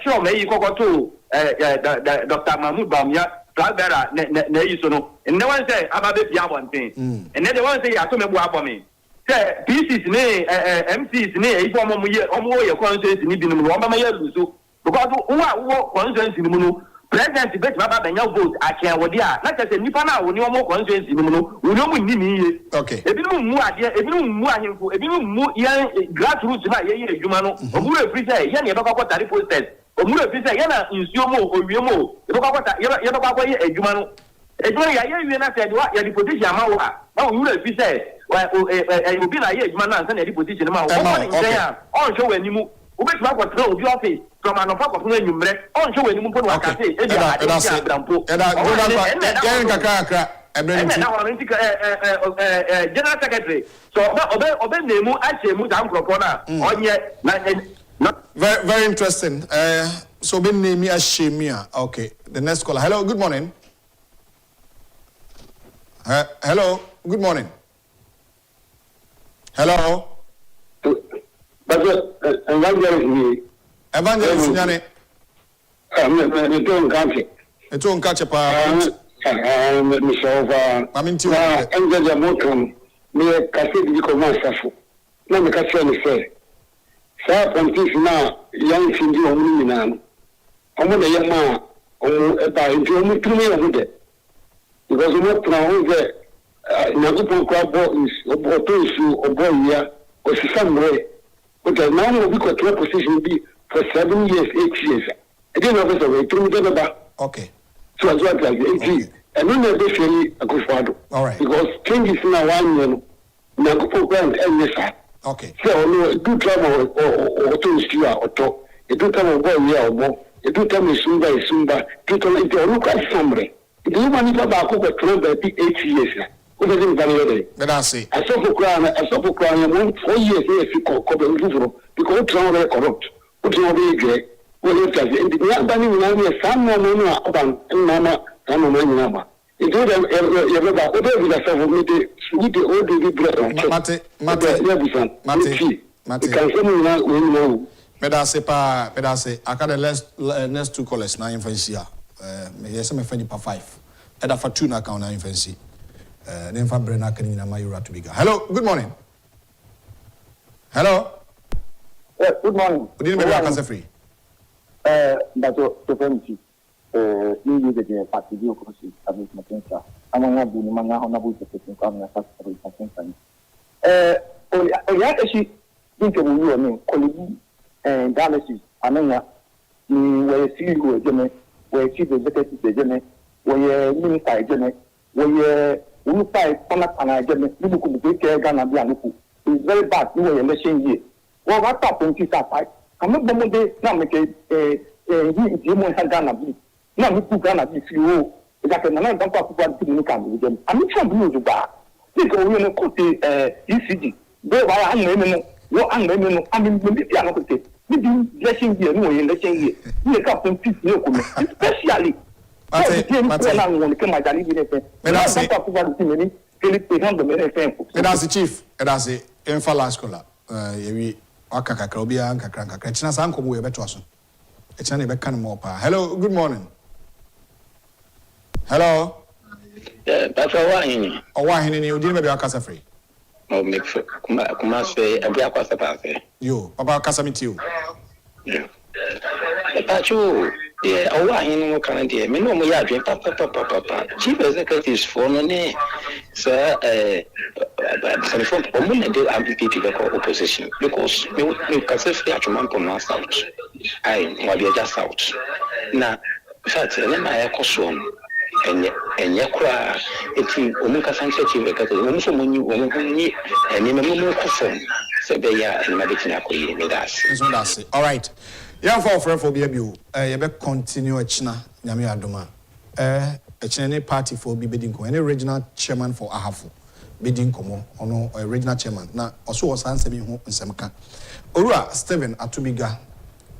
tro me yi kokoto Dr. Mahmoud Bamia Flabera na yi so no and no one say ababe bia bonten and the one say ya to me bo abomi say PCs ni MCs ni yi omo ye constituency ni bi no ombema ya lusu because who constituency ni mu no president bet baba benya vote akia wodi a na kase nipa na woni omo constituency ni mu no woni omo ni ni okay ebinom mu ade ebinom mu ahemfo ebinom mu ye grassroots na ye adwuma no omu refri say ye na ye bakwa tari posters omu refri say ye na nsuo mo owie mo ye bakwa ye adwuma no adwuma ya ye wie na say de wa ye di position ma wo a na omu refri say obi na ye adwuma na nsa na di position ma wo ko ni say a on show animu ubetuma akɔtena obi office from anɔfa kɔtena enyumrɛ ɔnhwɛ wɔ anim mpo na wakase ebi ade ti abrampo yɛn kakra ɛbrɛ nti na wɔn nti general secretary so ɔbɛ nemu ahyɛ mu saa nkurɔfoɔ na ɔnyɛ na very interesting so ɔbɛ nemu ahyɛ mu a okay the next caller hello good morning hello good morning hello Evangelist Nyane. Eto nkache pa. Maminti wa. Engeja motom. Me kasedi biko masafu. Na me kache ni se. Sa pontif na yang sindi omu ni nanu. Omu na yema omu eba inti omu tume omu de. Because omu tuna omu de Agyapong kwa obo isu obo ya osisamre. Okay, now we'll be got to a position be for 7 years, 8 years. I didn't know this away, 2 years. Okay. So as well like 8 and then they're basically akufo-addo. All right. Because changes now 1 year, now go for and yes. Okay. So no, do trouble or to steer or talk. It do trouble boy or more. It do tell me Sumba, do tell me look at somebody. It do money for back over 8 years. What does it value? Let us see. I saw for crying 4 years if you call because it's not corrupt. What's not very well, it does. And the young bunny will have some more money about and Mama, some money number. It do them ever whatever the self of me, the old baby bread. Mate, can someone know? Pedase, I got the next 2 callers now in fancy. Yes, I'm a friend for 5. And for 2 now count in fancy. Then for Brenna can in a Mayura Atubiga. Hello, good morning. Hello. Yes, good morning. We didn't make a free. That's what the fancy. You use the party of course. I mean, I'm not doing my honorable person coming as a something. Actually, think of you and me, colleague and dialysis. I mean, where CEO, where chief executive, where minister, where you fight Pana, you could take care of Ghana. It's very bad. You were election year. Well, what happened to that fight? I'm not going to now make you have Ghana. Now, you put Ghana if you that another don't talk about the income with them. I'm not sure you do that. Because we don't put ECG. They are unlimited. No unlimited. I mean, maybe they are not okay. Maybe election year, no election year. You can't compete, especially. Philip, they don't make example. That's the chief. That's the infala scholar. We akaka obia ankakra nkakra. China san komo we beto aso. Echina ne be kan mo pa. Hello, good morning. Hello. That's why Owahini ni odi me be akasa free. Oh, make sure. Kuma say abia kwasa pa say. Yo, papa akasa meet you. Yeah. But you, yeah, owahini mo kan dey. Me no mo ya adwen papa. Chief executives for no ne. Sir, some from omo dey ambiguity the opposition because me can say free atman from now south. I mo just south. Na fact, na ekoso enye kura eti omuka sanche chiwe kati omuso munyi omunyi enye memu kufon se be ya enma de tina koyi me das So that's it. All right. Yeah, for be you be continue echina nyame adoma. Echina ne party for be bedinko. Any regional chairman for Ahafo bedinko ono regional chairman. Na also was answer me ho nsemka. Orua Stephen Atubiga,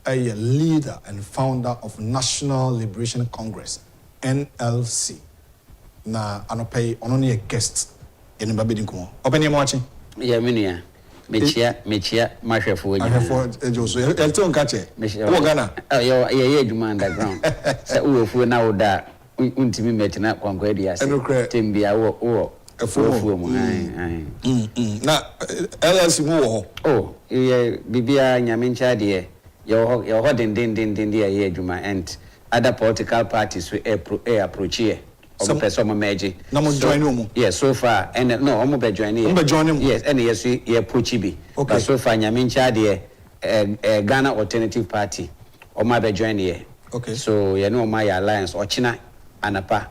a leader and founder of National Liberation Congress. NLC. Na anope only a guest in Babidinko. Open your watching. Yeah, minia. Mechia, Mashafo. I have for Joso. Elton Catcher. Ghana. Oh, yeah, you underground. So, if we now that, untimi metina kwa kwedias. Timbia wo. A fool. Na LLC mo. Oh, yeah, Bibia Nyamincha dear. Your holding din dear Juma and other political parties we approach here. Some person meji. No join no. Yes, so far and no, omo be join here. Join. Yes, and yes we approach bi. Okay. But so far Nyamincha de Ghana Alternative Party. Omo be join here. Okay. So you know my alliance Ochina anapa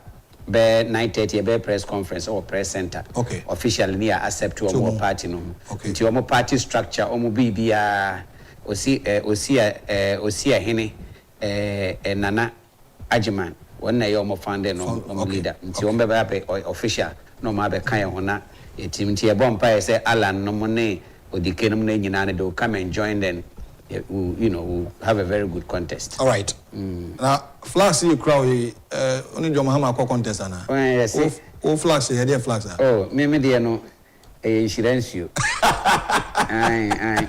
be 9:30 be press conference or press center. Okay. Officially near accept to omo party no. Okay. Nti omo party structure omo bibia osia hene Nana Agyapong when na your founder no leader nti on be official no ma be kan hona team nti e bompa say Alan no mo ne odikenom na nyina ne do come and join them. We'll have a very good contest. All right. Now flags you crowd only John Mahama contest ana. Yes. Oh flags here there flags. Oh me there no insurance you.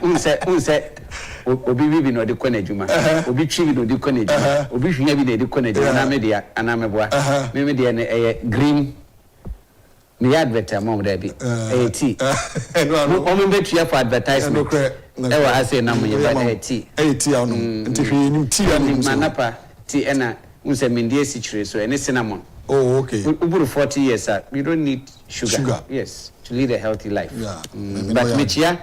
Unse obi bibi no de kona juma obi twi bi no de kona juma obi hwia bi de kona juma na me dia ana me boa me dia ne green me advert among there bi tea o me betua for advertisement e wa ase na mo ye ba tea ano nti hwe nim tea ano manapa tea na unse me ndie sichire so any cinnamon. Oh, okay. Over 40 years, you don't need sugar. Yes, to lead a healthy life. Yeah. But Michia,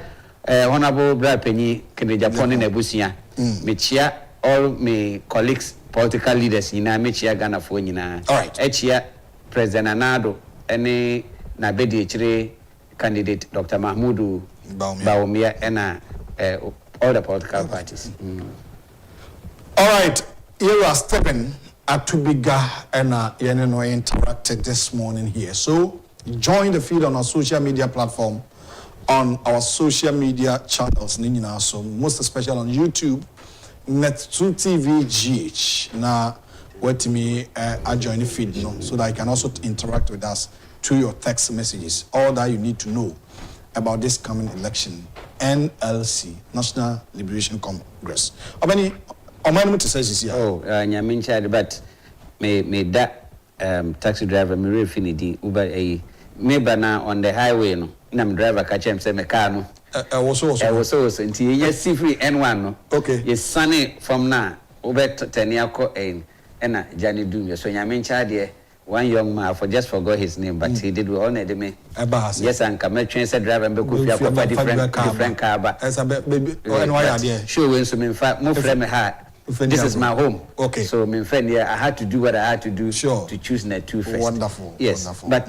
Honorable Brad Penny, Agyapong in Ebusia, Michia, all my colleagues, political leaders, in Michia Ghana for Nina. All right. Echia, President Anado, any Nabedi Chire candidate, Dr. Mahmudu Baumia, and all the political parties. All right. Here are Stephen Atubiga and Yeneno interacted this morning here. So join the feed on our social media platform, on our social media channels. So most especially on YouTube, Net2 TV GH. Now, wait me, I join the feed, so that you can also interact with us through your text messages. All that you need to know about this coming election, NLC, National Liberation Congress. How many? To say this year. Oh, Nyamincha, but me that taxi driver me refinity Uber me bana on the highway no. Nam driver catch him say me car no. Also. Until you see free N1 no. Okay. You sunny from now. Uber 10 year ko na Johnny Doom. So Nyamincha there. One young man, I just forgot his name, but he did well on me. Yes, and come train said driver and different car, but as a baby, sure, when so in fact, more friend heart. This is my home. Okay. So my friend, yeah, I had to do what I had to do to choose Net2 first. Wonderful. Yes. Wonderful. But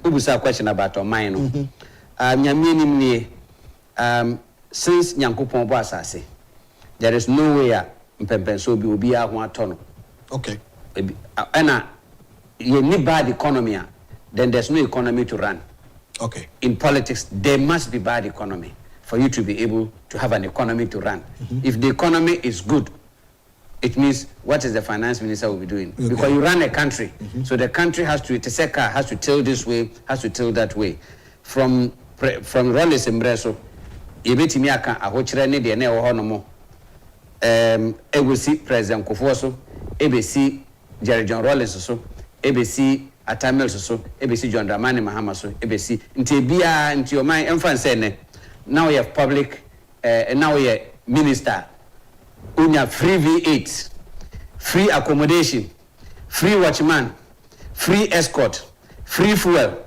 ubusa question about on mine. Since Nyankopon bo asase, there is no way mpempen so bi obi a ho atono. Okay. And you need bad economy, then there's no economy to run. Okay. In politics, there must be bad economy for you to be able to have an economy to run. If the economy is good, it means what is the finance minister will be doing? Because you run a country, so the country has to, it's a car, has to tilt this way, has to tilt that way. From Rollins Embreso, you bet me aka ahochire ne de na e ho no mo. Egusi President Kofoso, EBC Jerry John Rollins so, EBC Atamel so, EBC John Dramani Mahama so, EBC nti bia nti o man emfa say ne. Now you have public, now you minister. Unya free V8, free accommodation, free watchman, free escort, free fuel,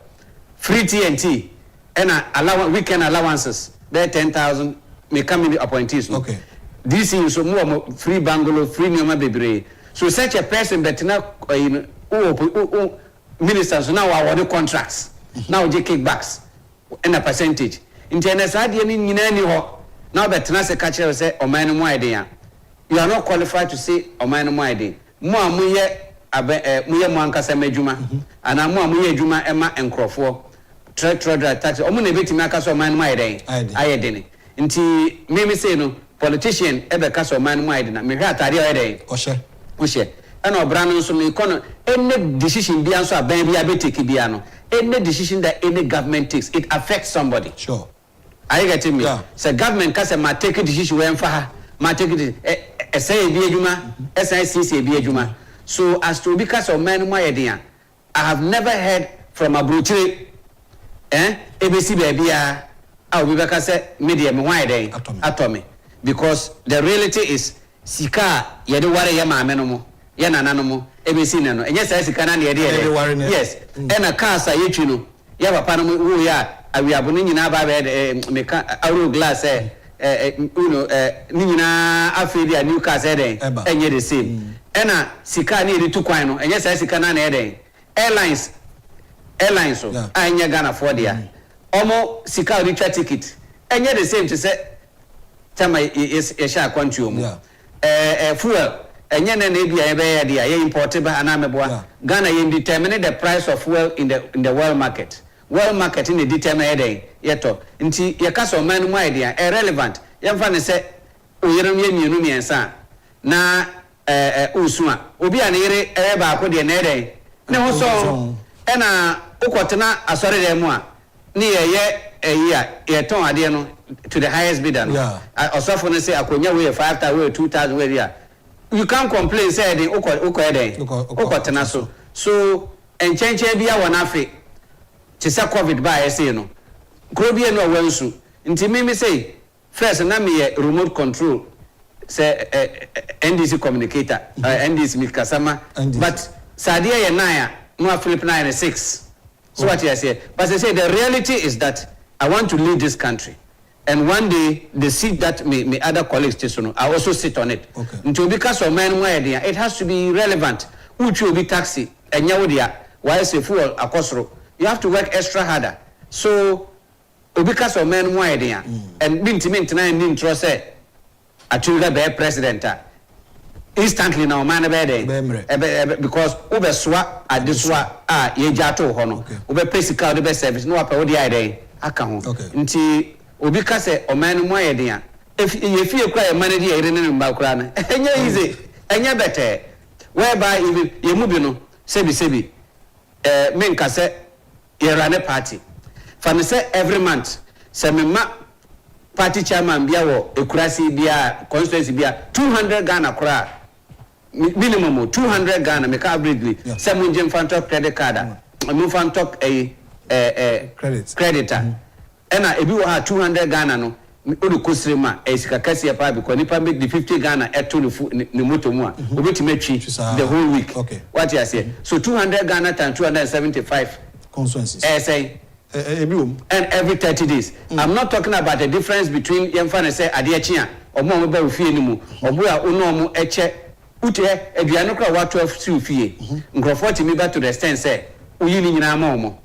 free TNT, and weekend allowances. There 10,000 may come in the appointees. Okay. This is so more free bungalow, free Nyoma Bebre. So such a person that now ministers now award the contracts. Now they kickbacks and a percentage. In Tennessee, now that Tenase catcher say or man idea. You are not qualified to say or man idea. More muye muankasa mejuma and a more muye juma Emma and Crawford. Treasurer tax or money bit makers or man my day. I didn't. Inti maybe say no politician ever cast or man my dinner. Me hat a day. Oshe. And our brand so me corner any decision be answer baby abetiki biano. Any decision that any government takes, it affects somebody. Sure. Are you getting me? Yeah. So government can ma take a decision when for her, ma take it say be juma, SICC be juma. So as to because of man my idea, I have never heard from a brutally ABC baby we back say media me why day atomy because the reality is sika ye de ware ye ma menomo ye nananomo ABC nano enye say sika na ye de yes and a car say yetwi no ye papa no wo ya awiaboni nyina ba be meka auro glass ni nyina afedi a new car say den enye the same and a sika na ye tu kwan no enye say sika na ye den airlines so anya Ghana for there omo sika return ticket enye the same to say tama is sha kwantu omo fuel enye na bia e be there ye import ba anameboa Ghana ye determine the price of fuel in the world market in the determine there yeto nti ye ka so man mu idea irrelevant ye mfa ne say oyeram ye mienu miensa na usua obi a ne yere ba ko de na eden ne ho so ena ukotena asore dem a ne ye ton ade no to the highest bidder no osofo no say akonya we 5,000 we 2,000 we there you can't complain say den ukotena so enchenche bia wona afi ti say covid ba say no kro bia no wansu nti me say first na me remote control say NDC communicator NDC mikasama but sadia ye naya no Philip 96. So what you say? But I say the reality is that I want to lead this country, and one day the seat that me other colleagues take on, I also sit on it. Okay. Until because of man idea, it has to be relevant. Which will be taxi and yawdia? Why say fuel akosro? You have to work extra harder. So because of man idea, and mint na nin trust say Atubiga be president. Instantly now man because ube swa adiswa ye jato hono ube physical the best service no apa odi ide aka ho nti obi ka se o man mu ayede a if ye fie kra ye man de ye ne mba kra na enye easy enye better whereby even ye mu bi no sebi me nka se ye run party for me say every month se me ma party chairman bia wo ekurasi bia constituency bia 200 Ghana kra minimum 200 Ghana make averagely some jam fan talk credit card move fan talk a creditor and ebi wo ha 200 Ghana no odu kosrema e sika kase pa because nipa make the 50 Ghana eto ne moto mu a obetimetwi the whole week what you say so 200 Ghana times 275 constituencies say and every 30 days I'm not talking about the difference between yemfa say adechi a omo ba ofie ni mu obo a ono omo eche ute aduano kra wa 12 si ofie nkrofo ti me back to the extent say uyi ni nyina ma omo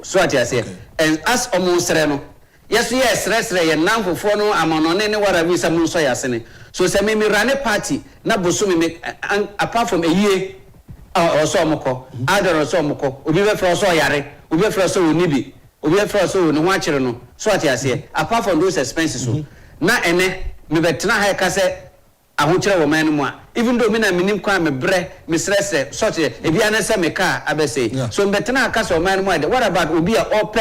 so what you say and as omo sere no yes sere ye namfofo no amanone ne wara bi sam so yasene so say me run party na boso me apart from a year also omoko adoro also omoko obi be fro so yare obi be fro so onibi obi be fro so no ho akere no so what you say apart from those expenses so na ene me betena ha ka say ahokyere wo man mu a even though me na minim kwa me bre me stress sort e bia na say me car abese so mbetena aka so man mo what about obi a ope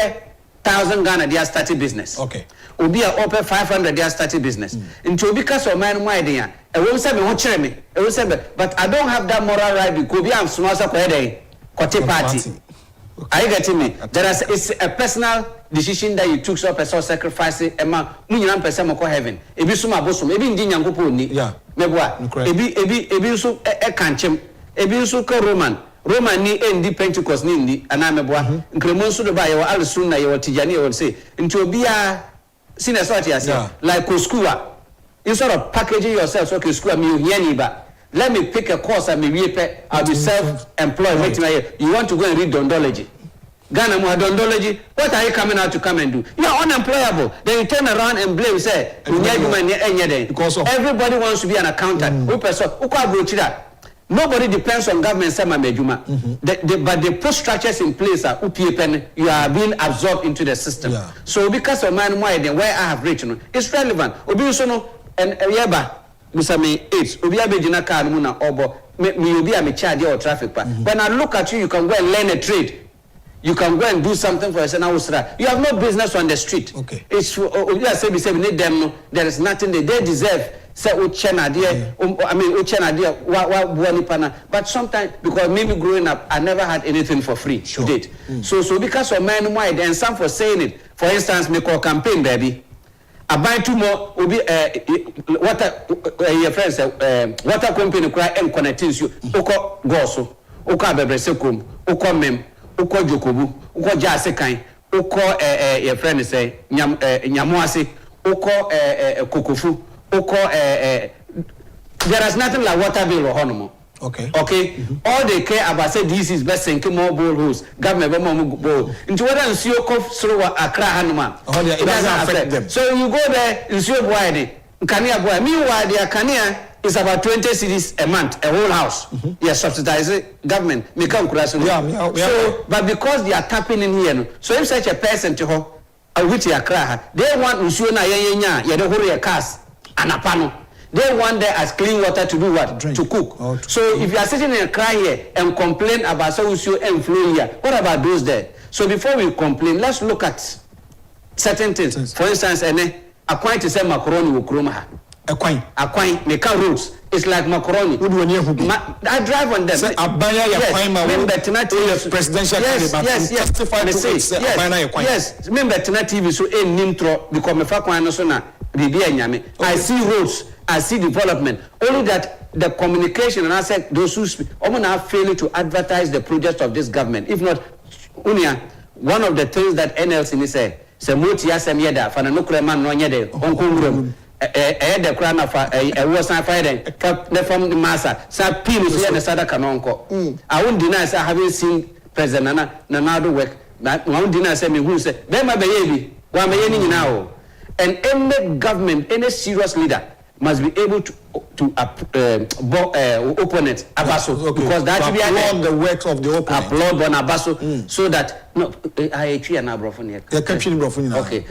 1,000 Ghana they are starting business okay obi a ope 500 they are starting business into obi ka so man mo ide ya e won say me ho kire me e won say but I don't have that moral right because obi am small so kwa dey kote party. Are you getting me? It's a personal decision that you took, so person sacrificing. Emma, munyiram person moko heaven. Ebi suma bosum. Ebi ndi nyangopo ni. Yeah. Mebwa. Ebi so kanchem. Ebi so ko Roman ni endi Pentecost ni ndi ana mebwa. Nkremon so do ba ye wa alsun na ye wa tijani ye wa say. Nti obi a sina so ati ase. Like school. Instead of packaging yourself so okay school me you hear ba. Let me pick a course and I'll be self-employed. Right. You want to go and read dondology. Ghana more dondology. What are you coming out to come and do? You are unemployable. Then you turn around and blame say because everybody wants to be an accountant. Nobody depends on government. But they put structures in place. You are being absorbed into the system. Yeah. So because of man where I have reached, it's relevant. And Musame 8 obi abegina car mu na obo me obi am charge or traffic pa when I look at you can go and learn a trade, you can go and do something for yourself. You have no business on the street. Okay, it's obi say need them no, there is nothing they deserve say uchena there I mean uchena there wa buani pana but sometimes because maybe growing up I never had anything for free to date. So because of man wide and some for saying it, for instance me call campaign baby I buy two more will be water your friends water company cry and connecting you uko goso uko abebresekum uko mem uko jokobu uko jasekan uko your friend say nyamoase uko kokofu uko there is nothing like water bill or honomo. Okay. All they care about say this is best sinking more boreholes. Government more bore. Into whether and see you come through Accra Hanuma. It doesn't affect them. So you go there and see boy Kania boy. Meanwhile, their Kania is about 20 cities a month, a whole house. You subsidize government. So, but because they are tapping in here, so if such a person to her, which they Accra, they want Usiona Yenya, you don't hold cars and a panel. They want there as clean water to do what? Drink. To cook. So if you are sitting in a cry here and complain about so and flow here, what about those there? So before we complain, let's look at certain things. For instance, Aquine to say macaroni will kroma. Aquine, they can roads. It's like macaroni. I drive on them. Yes. Presidential yes. Remember tonight TV so a nimtro because me fa kwan no so na bibia nyame. I see roads, I see development. Only that the communication and I said those who speak are failing to advertise the project of this government. If not, one of the things that NLC say moti yasem yeda fa na nokure man no nyede onkongurum the crown of a was not fighting from the massa. Sa pin is here the Sadaka Nonko. I won't deny I haven't seen President Nanado work. I won't deny me who said, then my baby, why am I now? And any government, any serious leader must be able to open it Abaso because that will be applaud the work of the opponent. Applaud on Abaso so that no I actually an abrophone. Okay. Okay.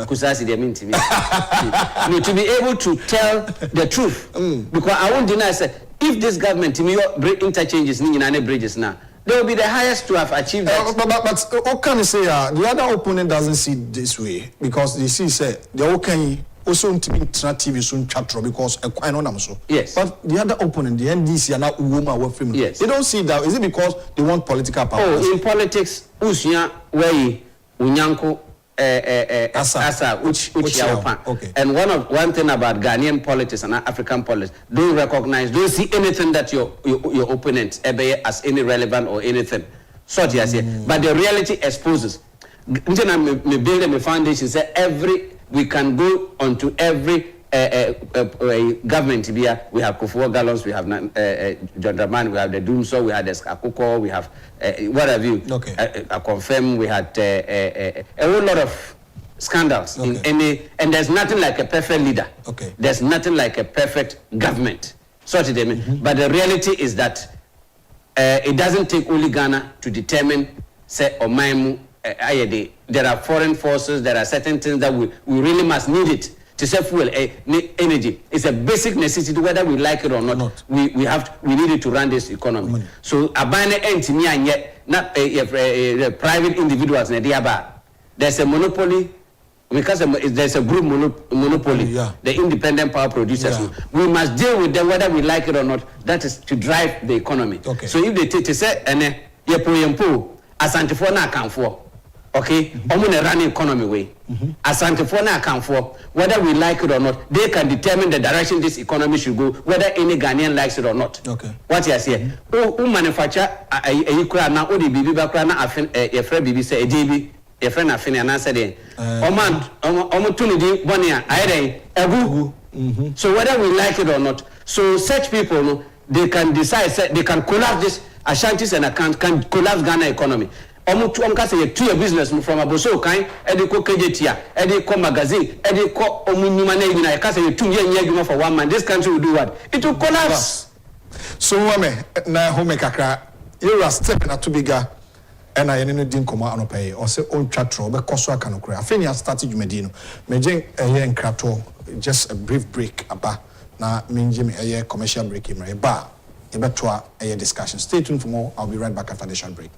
Kusasi they mean to me. No, to be able to tell the truth because I won't deny say if this government to me interchanges in bridges now they will be the highest to have achieved that. But what can you say? The other opponent doesn't see it this way because they see say the okay. Also, TV soon chatro because a quite on so. Yes. But the other opponent, the NDC, are not woman work film. Yes. They don't see that. Is it because they want political power? Oh, in politics, Usia, Wei, Unyanko, Asa, which okay. And one thing about Ghanaian politics and African politics, don't recognize, don't see anything that your opponent as any relevant or anything. So but the reality exposes. Me build a foundation. Say we can go onto every government here. We have Kofuor Gallons, we have John Dramani, we have the Doomso, we have the Akuko, we have what have you. Okay. I confirm we had a whole lot of scandals in any, and there's nothing like a perfect leader. Okay. There's nothing like a perfect government. But the reality is that it doesn't take only Ghana to determine say Omaimu. There are foreign forces, there are certain things that we really must need it to say fuel, energy. It's a basic necessity, whether we like it or not. We need it to run this economy. So abane entimi anye na private individuals na diaba. There's a monopoly. Because there's a group monopoly, the independent power producers. We must deal with them whether we like it or not. That is to drive the economy. Okay. So if they say, yempo, asante na account for, okay, omune run economy way. Asante na account for, whether we like it or not, they can determine the direction this economy should go, whether any Ghanaian likes it or not. Okay. What you say? Who manufacture a na odi bibi bakra na a friend bibi say a JB. A friend of Fina answered it. Omotunidi Bonia, Egu. So whether we like it or not, so such people, they can decide, they can collapse this Ashantis and account, can collapse Ghana economy. Say two business from Aboso kind, Ediko Kejetia, Ediko magazine, Ediko Omunumane, I can't say 2 years for 1 man. This country will do what? It will collapse. So, na home kakra, you are stepping Atubiga. And I didn't come out on pay or say on chatro, but Koswa Kanokra. I think I started Medino. Majing a year in Krato, just a brief break about now, Minjim a year commercial break in my bar. A better a year discussion. Stay tuned for more. I'll be right back after the short break.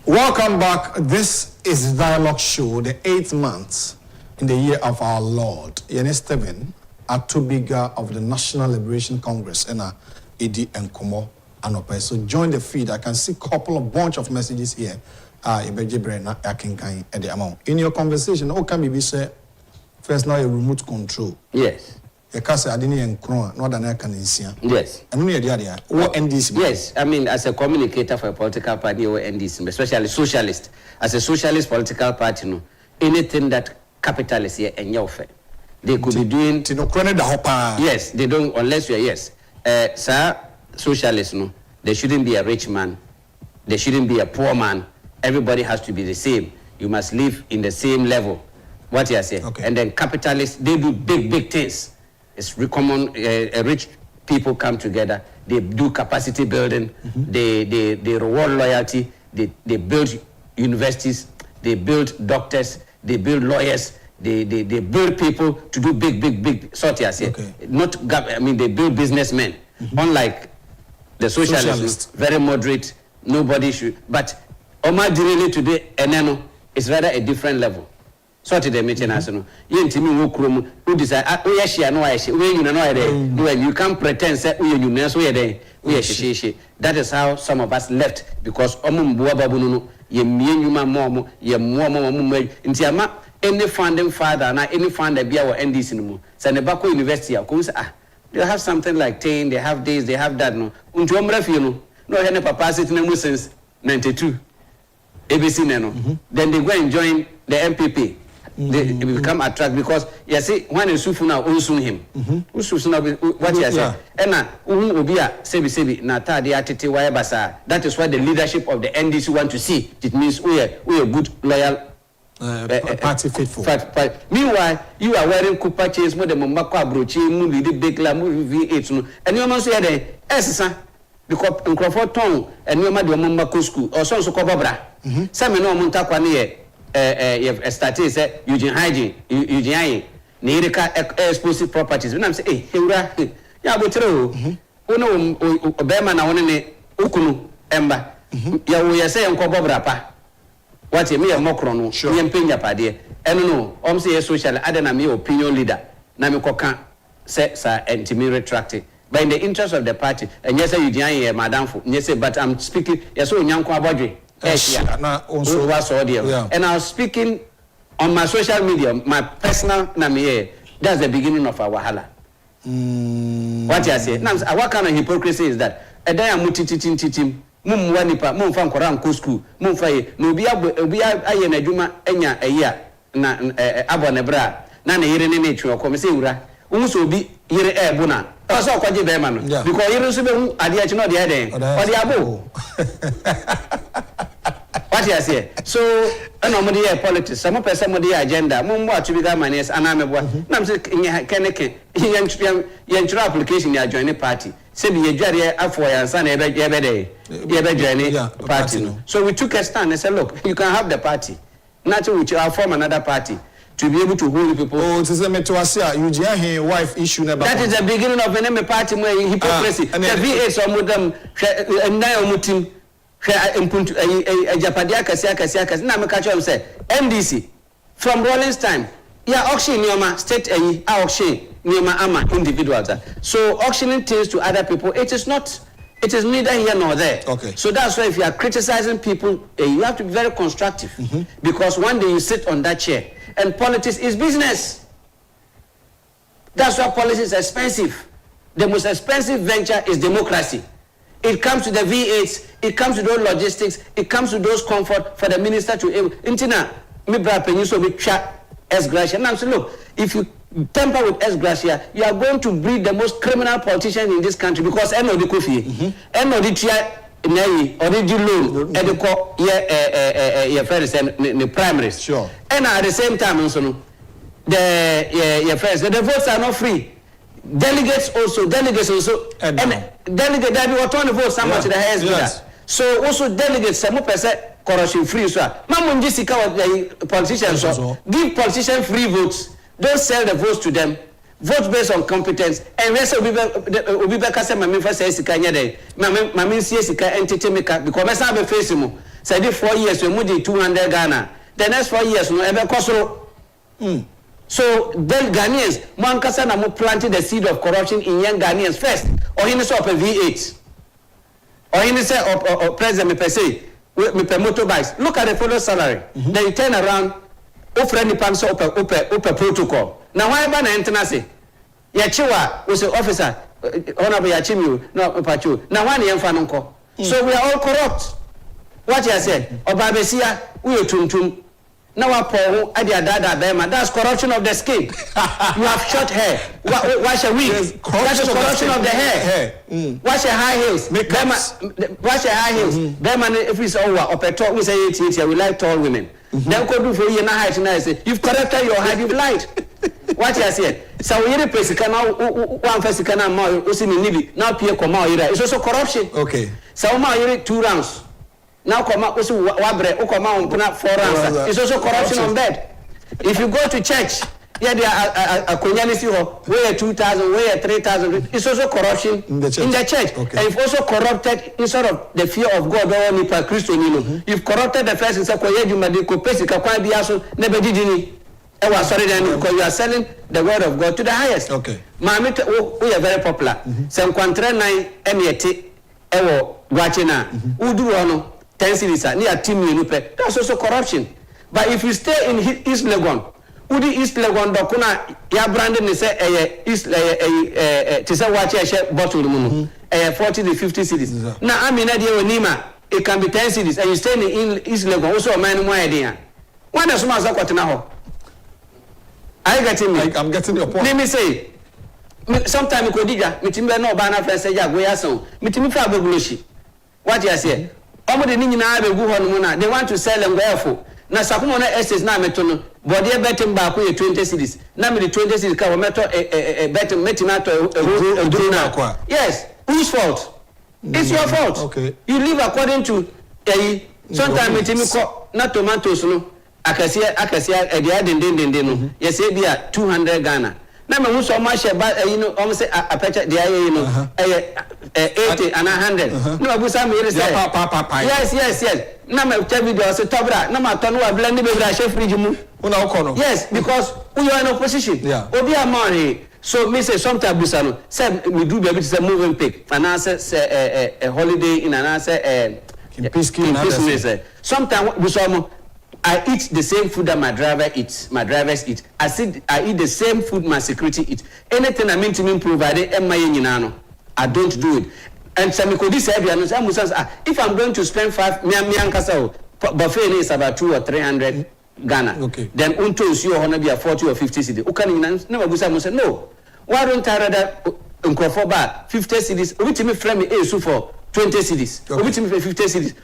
Welcome back. This is the Dialogue Show, the 8th month in the year of our Lord. Yene Steven, Atubiga of the National Liberation Congress, and Edi Nkomo Anope. So join the feed. I can see a couple of bunch of messages here. In your conversation, how can we say first now a remote control? Yes. Yes. And yes, I mean, as a communicator for a political party or NDC, especially socialist, as a socialist political party, no, anything that capitalists here and your fair, they could be doing. Yes, they don't unless you are yes. Sir, socialists, no, there shouldn't be a rich man, there shouldn't be a poor man. Everybody has to be the same. You must live in the same level. What you are saying, okay. And then capitalists, they do big things. It's common. Rich people come together. They do capacity building. They reward loyalty. They build universities. They build doctors. They build lawyers. They build people to do big sort of say. Okay. Not I mean they build businessmen. Unlike the socialists, very moderate. Nobody should. But Omar Direle today, Eneno is rather a different level. sort the maintenance no yentimi wo krom who decide we share no I share we no you can't pretend say we you so we share. That is how some of us left because omumboa babu no ye mienuma momo ye momo nti ama any funding father na any funder bia wo NDC no mu say ne bako university akom say they have something like 10 they have this they have that no unto omra fie no he ne papa sit na mu since 92 ABC no then they go and join the MPP. They become attracted because you see when you sufu now unsun him usufu now what you say ena obi a sebi na tade atete why basa. That is why the leadership of the NDC want to see. It means we are good loyal party faithful. Meanwhile you are wearing Cooper chains mo de mbako abrochi mu lead big la mu V8 no and you must say there esisa because Crawford town and you ma de mbako school or so kobabra some no mo ntakwa ne ye started say Eugene hygiene Eugene ne ireka explosive properties when I'm say hey ewura ya botere o wono obema na woni ne okunu emba ya wo ya say enko bobra pa what me ya mokro no ye mpenya pade eno no say social adena me opinion leader na me koka say sir antimi retract by in the interest of the party and yes say Eugene madam for yes say but I'm speaking yes o nyanko abodwe. And I was speaking on my social media, my personal name. That's the beginning of our wahala. What you say? Now, what kind of hypocrisy is that? A day I'm teaching. Mum wanipa, mum fan koran school, mum faye. No biya aye na juma enya eya na abo nebra. Na ne yire ne nechu ko me se wura. Umuso bi yire ebuna. Paso kwaje be ma no. Because yire so be hu ade achi no de ade. Ode abo. What you say? So, no more politics. Some person more agenda. More Atubiga manes anamebwa. Nam say keneke. Yentra application ya join the party. Say be jare afọ ya nsa na ebe join party. So we took a stand and said, look, you can have the party. Not to form another party to be able to hold people. Oh, it is a metuasia. You his wife issue never. That is the beginning of an party where hypocrisy. The V8 some of them and mutim. Agyapong kasia na me catch am say MDC from Rollins time auction nioma state auction nioma ama individuals so auctioning things to other people it is neither here nor there. Okay. So that's why if you are criticizing people you have to be very constructive because one day you sit on that chair and politics is business. That's why politics is expensive. The most expensive venture is democracy. It comes to the V8s, it comes to those logistics, it comes to those comfort for the minister to able. Intina, me bra penny so be chat S Gracia. Now say, look, if you temper with S Gracia, you are going to breed the most criminal politicians in this country because no the coffee, no the tria nay or the loan, and the co your friends the primaries. Sure. And at the same time, also the your friends, the votes are not free. Delegates also, and delegate that you turn the vote somewhere to the highest bidder. So also delegates some percent corruption free. So, Mamun Jessica politicians so give politicians free votes. Don't sell the votes to them. Vote based on competence. And rest of Ubibeka said, "Mammy for says Sika yade. Mammy says Sika entity maker because I have a face mo. Said 4 years we moved 200 Ghana. The next 4 years no ever cost. So then Ghanaians, Mankasa na mo planted the seed of corruption in young Ghanaians first. Or he say up a V8. Or he say up president me per se me per motorbikes. Look at the fellow salary. Then you turn around, offer any pants up a protocol. Now why ban internase? Yachiwa was an officer, honorable Yachimi, no pachu. Now one young fanunko. So we are all corrupt. What you say? Obabesia, we are tum. Now that's corruption of the skin. You have short hair. Wash a wig. That is corruption of the hair. Wash your high heels. Wash your high heels. If it's over, or talk, we say it, we like tall women. Then go do for you na height and say you've corrected your height, you've lied. What you say? So we need to now one first can now Pierre Koma. It's also corruption. Okay. So now you need 2 rounds. Now come out, wabre, come out, 4 rounds. It's also corruption on bed. If you go to church, there are a community where 2,000, where 3,000. It's also corruption in the church. Okay. And you've also corrupted instead of the fear of God. You've corrupted the first and said, "You madi ko pesi ka kwa biaso never did any." sorry then because you are selling the word of God to the highest. Okay. Mami we are very popular. Se nkwantre nan eniete ewo gwachina. Udu ono 10 cities ni a team you pe. That's also corruption. But if you stay in East Legon, Udi East Legon dokuna ya branding ni say East to say watch a bottle mu 40 to 50 cities. Na amina dia onima it can be 10 cities and you stay in East Legon also man mo idea. When the small zakwatena ho. Are you getting me? I'm getting your point. Let me say, sometimes you kodija, mitimbe no bana friend say go yason. Mitimi fa beguloshi. What you say? Omo de ni na abegu ho no na. They want to sell them go na sakumo na essays na meto no. Body betting ba ko 20 cities. Na me 20 cities ka wo meto betting metima to yes, whose fault? It's your fault. Okay. You live according to sometimes mitimi ko na tomatoes no. Akasia edia den no yes e bia 200 Ghana na me hu so ma she ba say apecha dia 80 and 100 no abusa me say yes na me tell video say tobra na ma tonu wa blend be bra she fridge mu una ukono yes because we are in opposition obi amore so me say sometimes abusa no say me do be able to say moving pick finance say a holiday in an answer peace sometimes abusa I eat the same food that my driver eats. My drivers eat. I eat the same food my security eat. Anything I mean to me provide, I don't do it. And some could say, if I'm going to spend 5 buffet is about 200 or 300 Ghana. Okay. Then unto is you honor be a 40 or 50 cities. Never say no. Why don't I rather for bar 50 cities? Which me frame me for 20 cities. Which me 50 cities.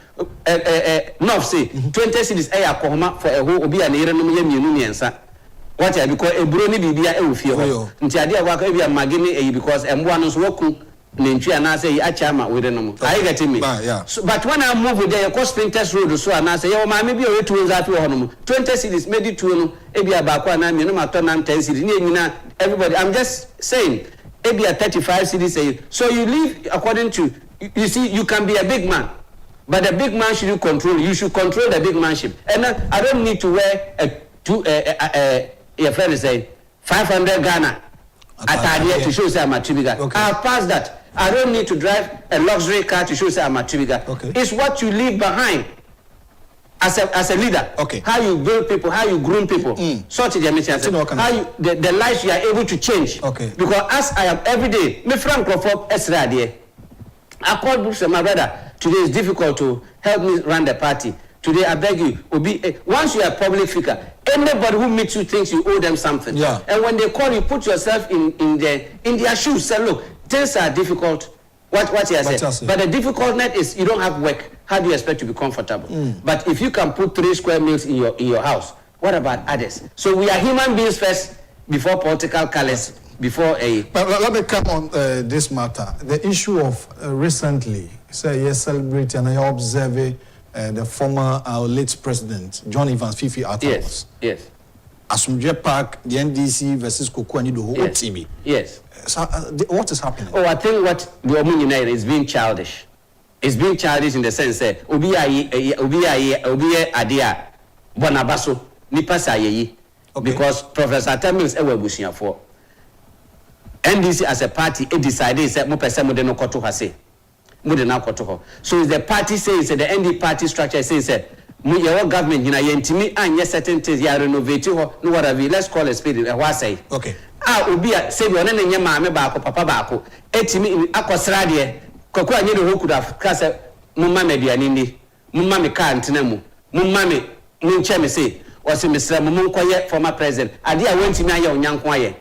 North say 20 cities kohoma for a whole obi and no miensa. What I because a brony bibia e ofie. Nti ade wa ka bia magini because emboa no so woku nentwi ana say achama with no. Are you getting me? So, but when I move with the cost printers road so ana say ma me bia we tu nza to ho 20 cities made two no e bia ba kwa na me no mato na 10 cities ni nyina everybody I'm just saying e bia 35 cities say so you live according to you see you can be a big man. But the big man should control. You should control the big manship. And I don't need to wear your friend is saying 500 Ghana to show say I'm Atubiga. Okay. I've passed that. I don't need to drive a luxury car to show say I'm Atubiga. Okay. It's what you leave behind as a leader. Okay. How you build people, how you groom people. Such is the lives you are able to change. Okay. Because as I am every day, me frank for Esra I called Bruce my brother. Today is difficult to help me run the party. Today, I beg you, once you are a public figure, anybody who meets you thinks you owe them something. Yeah. And when they call you, put yourself in their shoes. Say, look, things are difficult. What you say? But the difficultness is you don't have work. How do you expect to be comfortable? But if you can put 3 square meals in your house, what about others? So we are human beings first before political colors. Before a. But let me come on this matter. The issue of recently, say, yes, celebrating and I observe the former late president John Evans Fifi Atos. Yes. Asumdwe Park, the NDC versus Koko and the whole TV. Yes. So, what is happening? Oh, I think what the Omun United is being childish. It's being childish in the sense that Obi Adia Bonabaso Nipasa Yeyi. Because Professor Tamils ewe bushia for. NDC as a party, it decided that Mopesa Modeno Koto Hase. Modena Koto. So the party says that the ND party structure says that your government, you know, yentimi and yes, certain things you are renovating or no whatever. Let's call a speed. Okay. Ubia say one and your mamma bako, papa bako, etimi in Aquasradie, Cocoa, you who could have cast a Mumma Medianindi, Mumma Cantinemu, Mummami, Munchemi say, was Mr. Mumunkoye, former president. Adia went to my young quiet.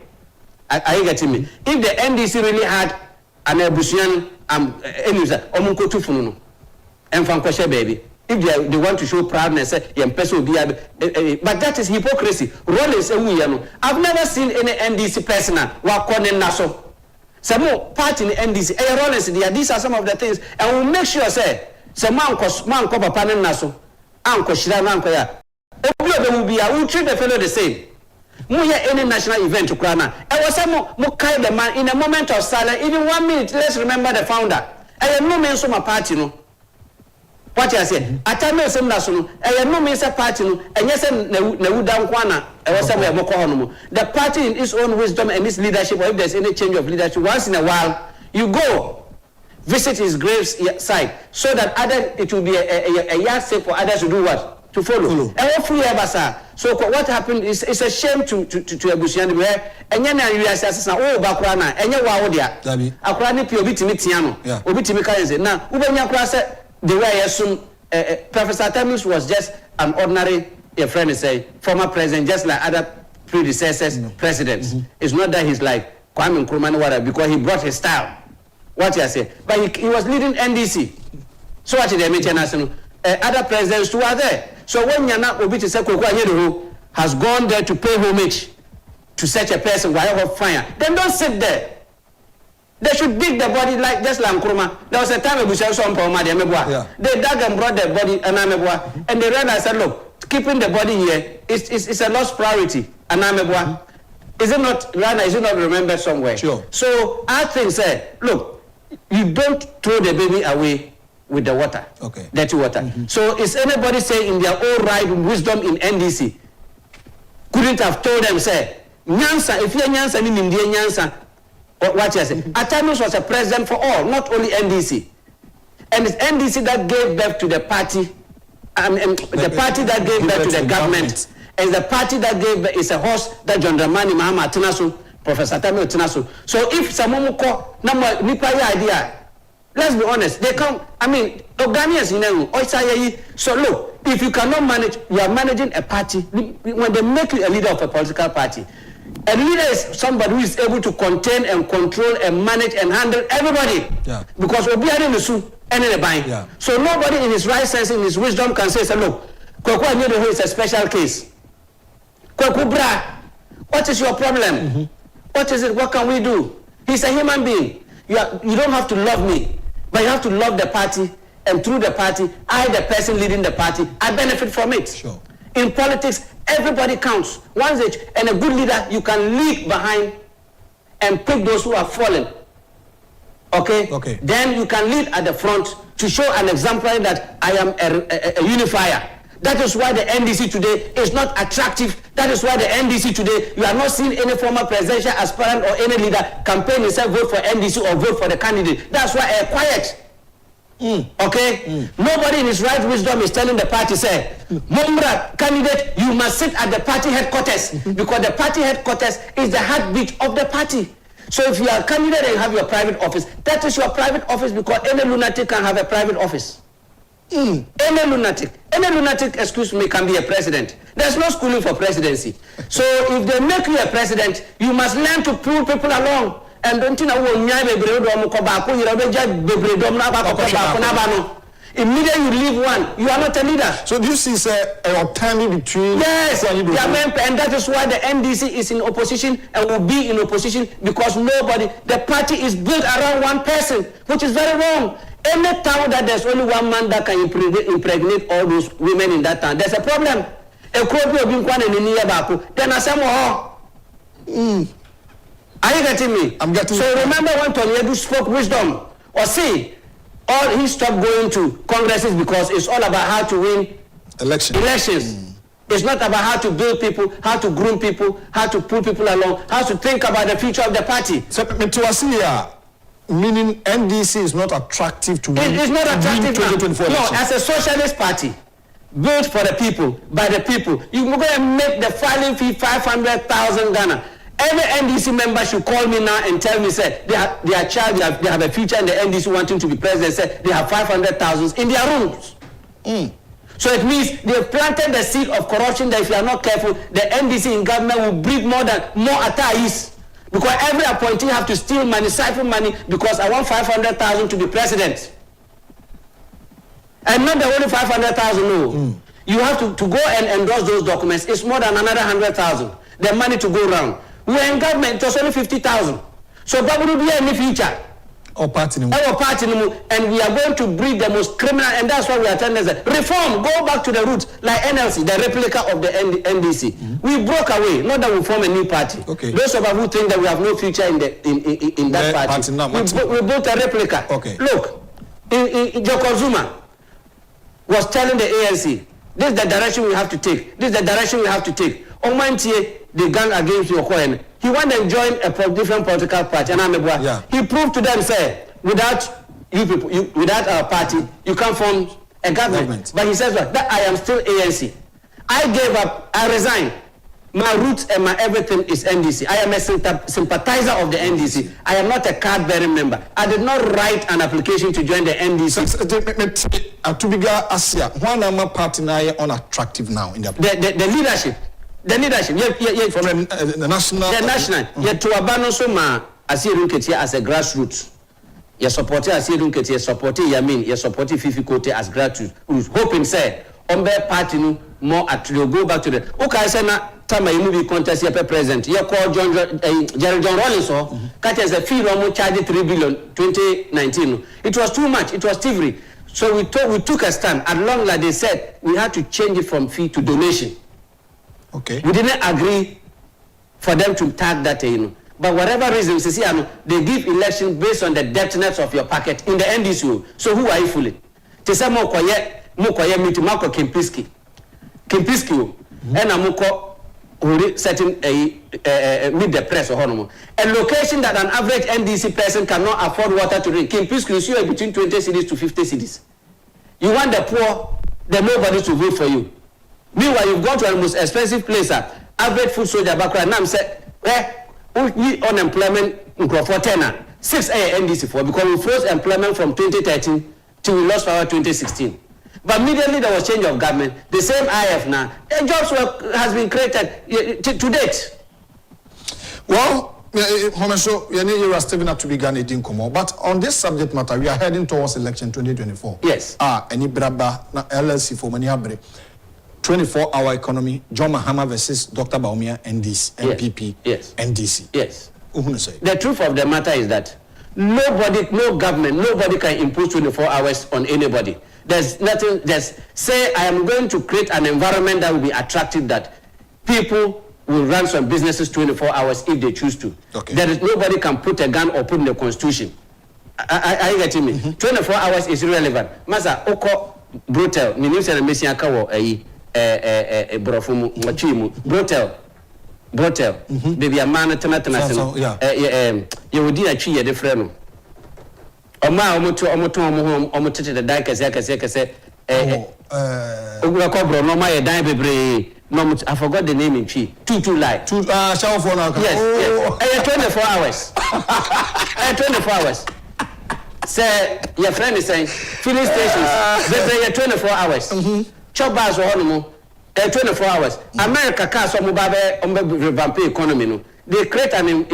Are you getting me? If the NDC really had an Ebusian Omunko Tufuno and Fankoshe baby, if they want to show proudness, but that is hypocrisy. Rollins I've never seen any NDC person walk on in Nassau. Some more part in the NDC. Rollins, these are some of the things, and we'll make sure say some man cover pan Nassau, Uncle Shiran Uncle. Will treat the fellow the same. Any national event to Krana. I was kind the man in a moment of silence, even 1 minute. Let's remember the founder. I have no mention of my party, no. What you say? Atame sem na so no no me say party no enye say na wuda nkwana say me moko hono. The party in its own wisdom and its leadership, or if there's any change of leadership once in a while, you go visit his grave site so that it will be a yardstick for others to do what? To follow. So what happened is it's a shame to Ebusiani where enye na wi asase na bakura na enye wa wo dia. Akura ni pi obi timi tia no. Obi timi ka yense na ubenya akura say the way assume Professor Tamis was just an ordinary friend say former president just like other predecessors presidents. It's not that he's like Kwame Nkrumah because he brought his style. What you say? But he was leading NDC. So what did they mention national other presidents who are there? So when Yana Obiti Seko has gone there to pay homage to such a person, whatever fire, then don't sit there. They should dig the body like just like Nkrumah. There was a time they dug and brought the body and they realized that look, keeping the body here is a lost priority. Is it not Rana? Is it not remembered somewhere? Sure. So I think look, you don't throw the baby away with the water. Okay. Dirty water. So is anybody saying in their own right wisdom in NDC couldn't have told them Nyansa, if you're Nyansa, in India Nyansa, what you say? Atamis was a president for all, not only NDC. And it's NDC that gave birth to the party, and the party that gave birth to the government. And the party that gave birth is a horse that John Dramani Mahama Atinasu, Professor Tami Atinasu. So if someone call number nipa idea, let's be honest, they come, Ghanaians, so look, if you cannot manage, you are managing a party, when they make you a leader of a political party, a leader is somebody who is able to contain and control and manage and handle everybody. Yeah. Because we'll be in the suit and in the bind. Yeah. So nobody in his right sense, in his wisdom can say, look, Kwekwa Nyedoho is a special case. Kwekwa Bra, what is your problem? What is it? What can we do? He's a human being. You don't have to love me, but you have to love the party, and through the party, I, the person leading the party, I benefit from it. Sure. In politics, everybody counts. And a good leader, you can lead behind and pick those who are fallen. Okay? Okay. Then you can lead at the front to show an example that I am a unifier. That is why the NDC today is not attractive. That is why the NDC today, you are not seeing any former presidential aspirant or any leader campaign and say vote for NDC or vote for the candidate. That's why quiet. Okay? Nobody in his right wisdom is telling the party, Mumbra candidate, you must sit at the party headquarters because the party headquarters is the heartbeat of the party. So if you are a candidate and you have your private office, that is your private office because any lunatic can have a private office. Any lunatic, excuse me, can be a president. There's no schooling for presidency. So if they make you a president, you must learn to pull people along. And don't you know immediately you leave one, you are not a leader. So this is a autonomy between... Yes, and that is why the NDC is in opposition and will be in opposition because the party is built around one person, which is very wrong. Any town that there's only one man that can impregnate all those women in that town, there's a problem. Then I say, are you getting me? I'm getting So remember when Tonyedu spoke wisdom, or see, all he stopped going to congresses because it's all about how to win elections. It's not about how to build people, how to groom people, how to pull people along, how to think about the future of the party. So, meaning NDC is not attractive to win. It's not attractive. 2024 no, as a socialist party, built for the people, by the people, you go and make the filing fee 500,000 Ghana. Every NDC member should call me now and tell me, say, they have a future in the NDC wanting to be president, say, they have 500,000 in their rooms. So it means they have planted the seed of corruption that if you are not careful, the NDC in government will breed more attires. Because every appointee have to steal money, siphon money, because I want 500,000 to be president. And not the only 500,000, no. You have to go and endorse those documents. It's more than another 100,000. The money to go around. We're in government, it was only 50,000. So that would be any future. Or party, and we are going to breed the most criminal, and that's why we are telling us reform, go back to the roots, like NLC, the replica of the NDC. We broke away, not that we form a new party. Okay. Those of us who think that we have no future in that party, we built a replica. Okay. Look, in Jokozuma, was telling the ANC, this is the direction we have to take. This is the direction we have to take. On Monday, the gang against your coin. He went and joined a different political party. And he proved to them, say, without you people, without our party, you can't form a government. But he says what? That I am still ANC. I gave up. I resigned. My roots and my everything is NDC. I am a sympathizer of the NDC. I am not a card-bearing member. I did not write an application to join the NDC. Atubiga Asia, one of my party now unattractive now in the leadership. The leadership. Yeah, from the national. The national. Yeah, to abandon so ma Asirun Ketia as a grassroots. You support Asirun Ketia, you support Yamin, you support Fifi Kote as grassroots. Hoping say, Ombe party no more at you go back to the. Okay, say na time you movie contest here president. You call Jerry John Rollins so catch as a fee almost charge 3 billion 2019. It was too much. It was thievery. So we took a stand. At long like they said, we had to change it from fee to donation. Okay. We didn't agree for them to tag that, But whatever reason, they give election based on the depthness of your packet in the NDC. So who are you fooling? They say mo koye meet Marco Kempinski, and Amuko certain meet the press or honour. A location that an average NDC person cannot afford water to drink. Kempinski is here between 20 cities to 50 cities. You want the poor, the nobody to vote for you. Meanwhile, you've gone to the most expensive place. Average food soldier background. Now, say, we unemployment for 10 6 NDC for because we froze employment from 2013 till we lost power 2016. But immediately there was change of government. The same IF now. Jobs has been created to date. Well, so you are Stephen Atubiga didn't come on. But on this subject matter, we are heading towards election 2024. Yes. Any braba na LLC for many abre. 24-hour economy, John Mahama versus Dr. Baumia, NDC, MPP, yes. NDC. Yes. Say? The truth of the matter is that nobody, no government, nobody can impose 24 hours on anybody. There's nothing, say I am going to create an environment that will be attractive that people will run some businesses 24 hours if they choose to. Okay. There is nobody can put a gun or put in the constitution. Are you getting me? 24 hours is irrelevant. Masa, Oko, brutal, Minister and Messia Kawo, Brotel. Baby, a man, you would do a tree at the friend. Oma omoto the die kase no my die bebre no I forgot the name in tree two light shower for now yes 24 hours 24 hours say your friend is saying filling stations bebre 24 hours chop bars or 24 hours America cars on revamp economy no they create an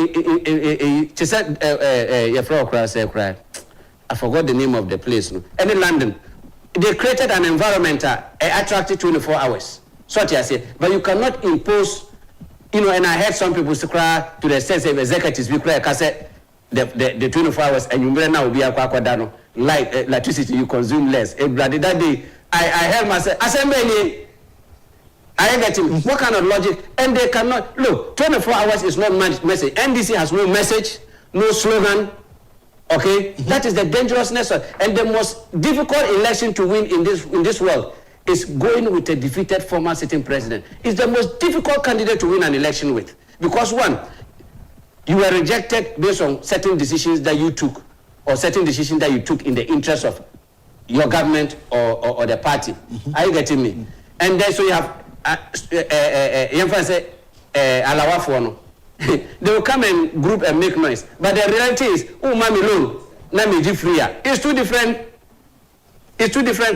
your floor cry I forgot the name of the place. No? And in London, they created an environment attractive 24 hours. So I say, but you cannot impose, and I heard some people cry to the sense of executives, we cry, because the 24 hours, and you may now be a quaquadano, like electricity, you consume less. That day, I heard myself, I get him. What kind of logic? And they cannot, look, 24 hours is not message. NDC has no message, no slogan. Okay, that is the dangerousness and the most difficult election to win in this world is going with a defeated former sitting president. It's the most difficult candidate to win an election with because one, you were rejected based on certain decisions that you took or certain decisions that you took in the interest of your government or the party. Are you getting me? And then so you have Alawafuano. They will come and group and make noise. But the reality is, oh, mami loan, nami jifria. It's two different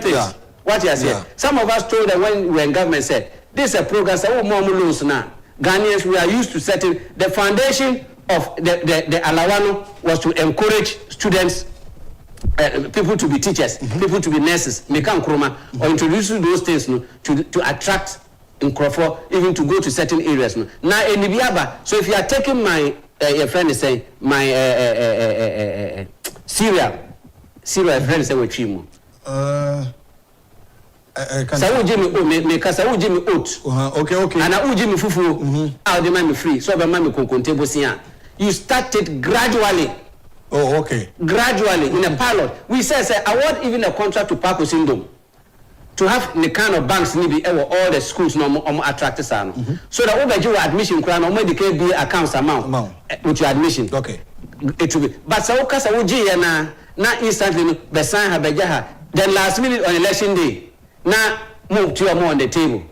things. Yeah. What you are saying. Yeah. Some of us told them when we were in government said, this is a program, so mom loans now. Ghanaians, we are used to setting the foundation of the Alawano was to encourage students, people to be teachers, people to be nurses, mekan kroma, or introduce those things to attract in Crawford, even to go to certain areas. Now, in Nibiaba, so if you are taking my, your friend is saying, my cereal, friend is saying, with Chimo. Sawu Jimmy, make a Sawu Jimmy oat. Okay. And I Jimmy Fufu, I'll demand me free. So, by Mammy Concontebo, you started gradually. Oh, okay. Gradually, in a pilot. We say, award even a contract to Paco Syndrome. to have the kind of banks maybe all the schools no attract us so that over your admission crown or medical be accounts amount with your admission. Okay. It will be. But so kasa uji na instantly besan ha beja then last minute on election day na move to more on the table.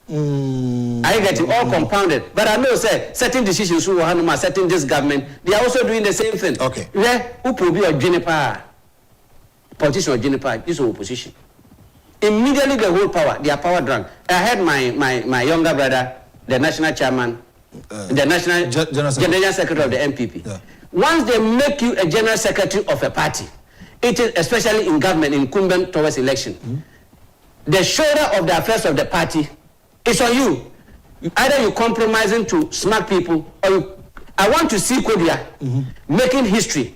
I get it all compounded. But I know say certain decisions who are certain this government, they are also doing the same thing. Okay. Yeah, who will be a juniper politician or juniper, this is opposition. Immediately the whole power, their power drunk. I had my younger brother, the national chairman, the national general secretary of the MPP. Yeah. Once they make you a general secretary of a party, it is especially in government, incumbent towards election, the shoulder of the affairs of the party is on you. Either you're compromising to smart people, or I want to see Kodia making history,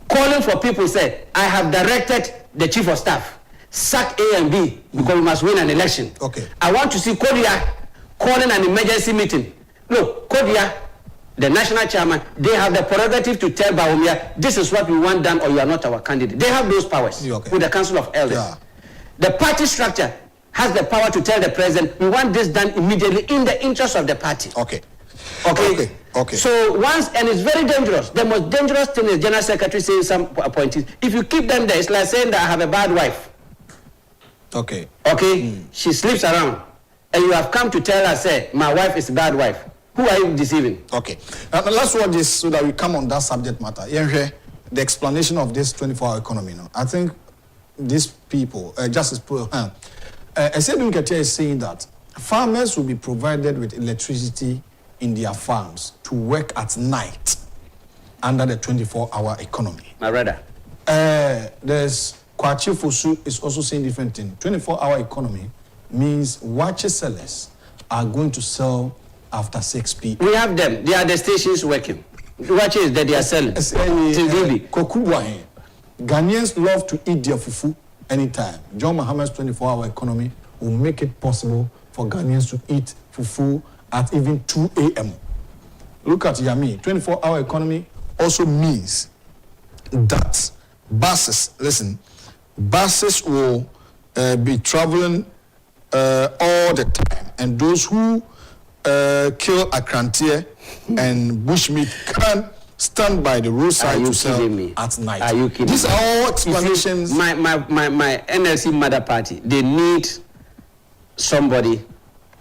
calling for people, say, I have directed the chief of staff, sack A and B because we must win an election. Okay. I want to see Kodia calling an emergency meeting. Look, Kodia, the national chairman, they have the prerogative to tell Bawumia, this is what we want done or you are not our candidate. They have those powers with the Council of Elders. Yeah. The party structure has the power to tell the president, we want this done immediately in the interest of the party. Okay. So once, and it's very dangerous. The most dangerous thing is general secretary saying some appointees. If you keep them there, it's like saying that I have a bad wife. Okay. She sleeps around, and you have come to tell her, say, my wife is a bad wife. Who are you deceiving? Okay. Now, let's watch this so that we come on that subject matter. The explanation of this 24-hour economy. Now, I think these people, Justice Esedun Ketia is saying that farmers will be provided with electricity in their farms to work at night under the 24-hour economy. My brother. There's Kwachi Fosu is also saying different thing. 24-hour economy means watch sellers are going to sell after 6 p.m. We have them. They are the stations working. Watch is that they are selling. Ghanaians love to eat their fufu anytime. John Mohammed's 24-hour economy will make it possible for Ghanaians to eat fufu at even 2 a.m. Look at Yami. 24-hour economy also means that buses will be traveling all the time, and those who kill Akrantie and bushmeat can stand by the roadside to sell at night. Are you kidding? These are all explanations. My NLC mother party, they need somebody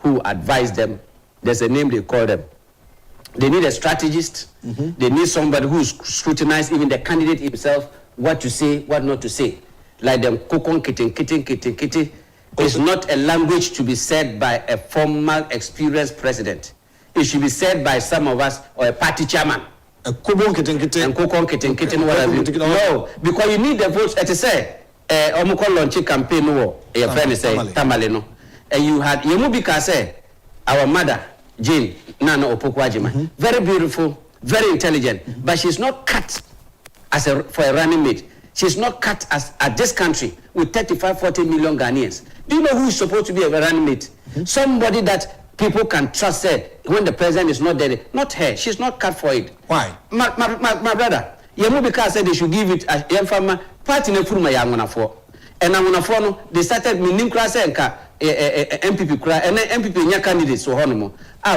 who advise them. There's a name they call them. They need a strategist. They need somebody who scrutinizes even the candidate himself, what to say, what not to say. Like them kokon kitten. It's not a language to be said by a formal, experienced president. It should be said by some of us or a party chairman. And kokon kitten, whatever. No, because you need the votes. As I say, omukon launch campaign no, your friend is saying Tamale no, and you had Yemubika say our mother Jane Nana Opokwajima, very beautiful, very intelligent, but she's not cut as for a running mate. She's not cut as at this country with 35-40 million Ghanaians. Do you know who is supposed to be a running mate? Somebody that people can trust her when the president is not there. Not her. She's not cut for it. Why? My brother, Yemubika said they should give it a young farmer party ne furuma ya ngonafo. And ngonafo no they started minim class enka MPP kura and MPP nya candidates so hono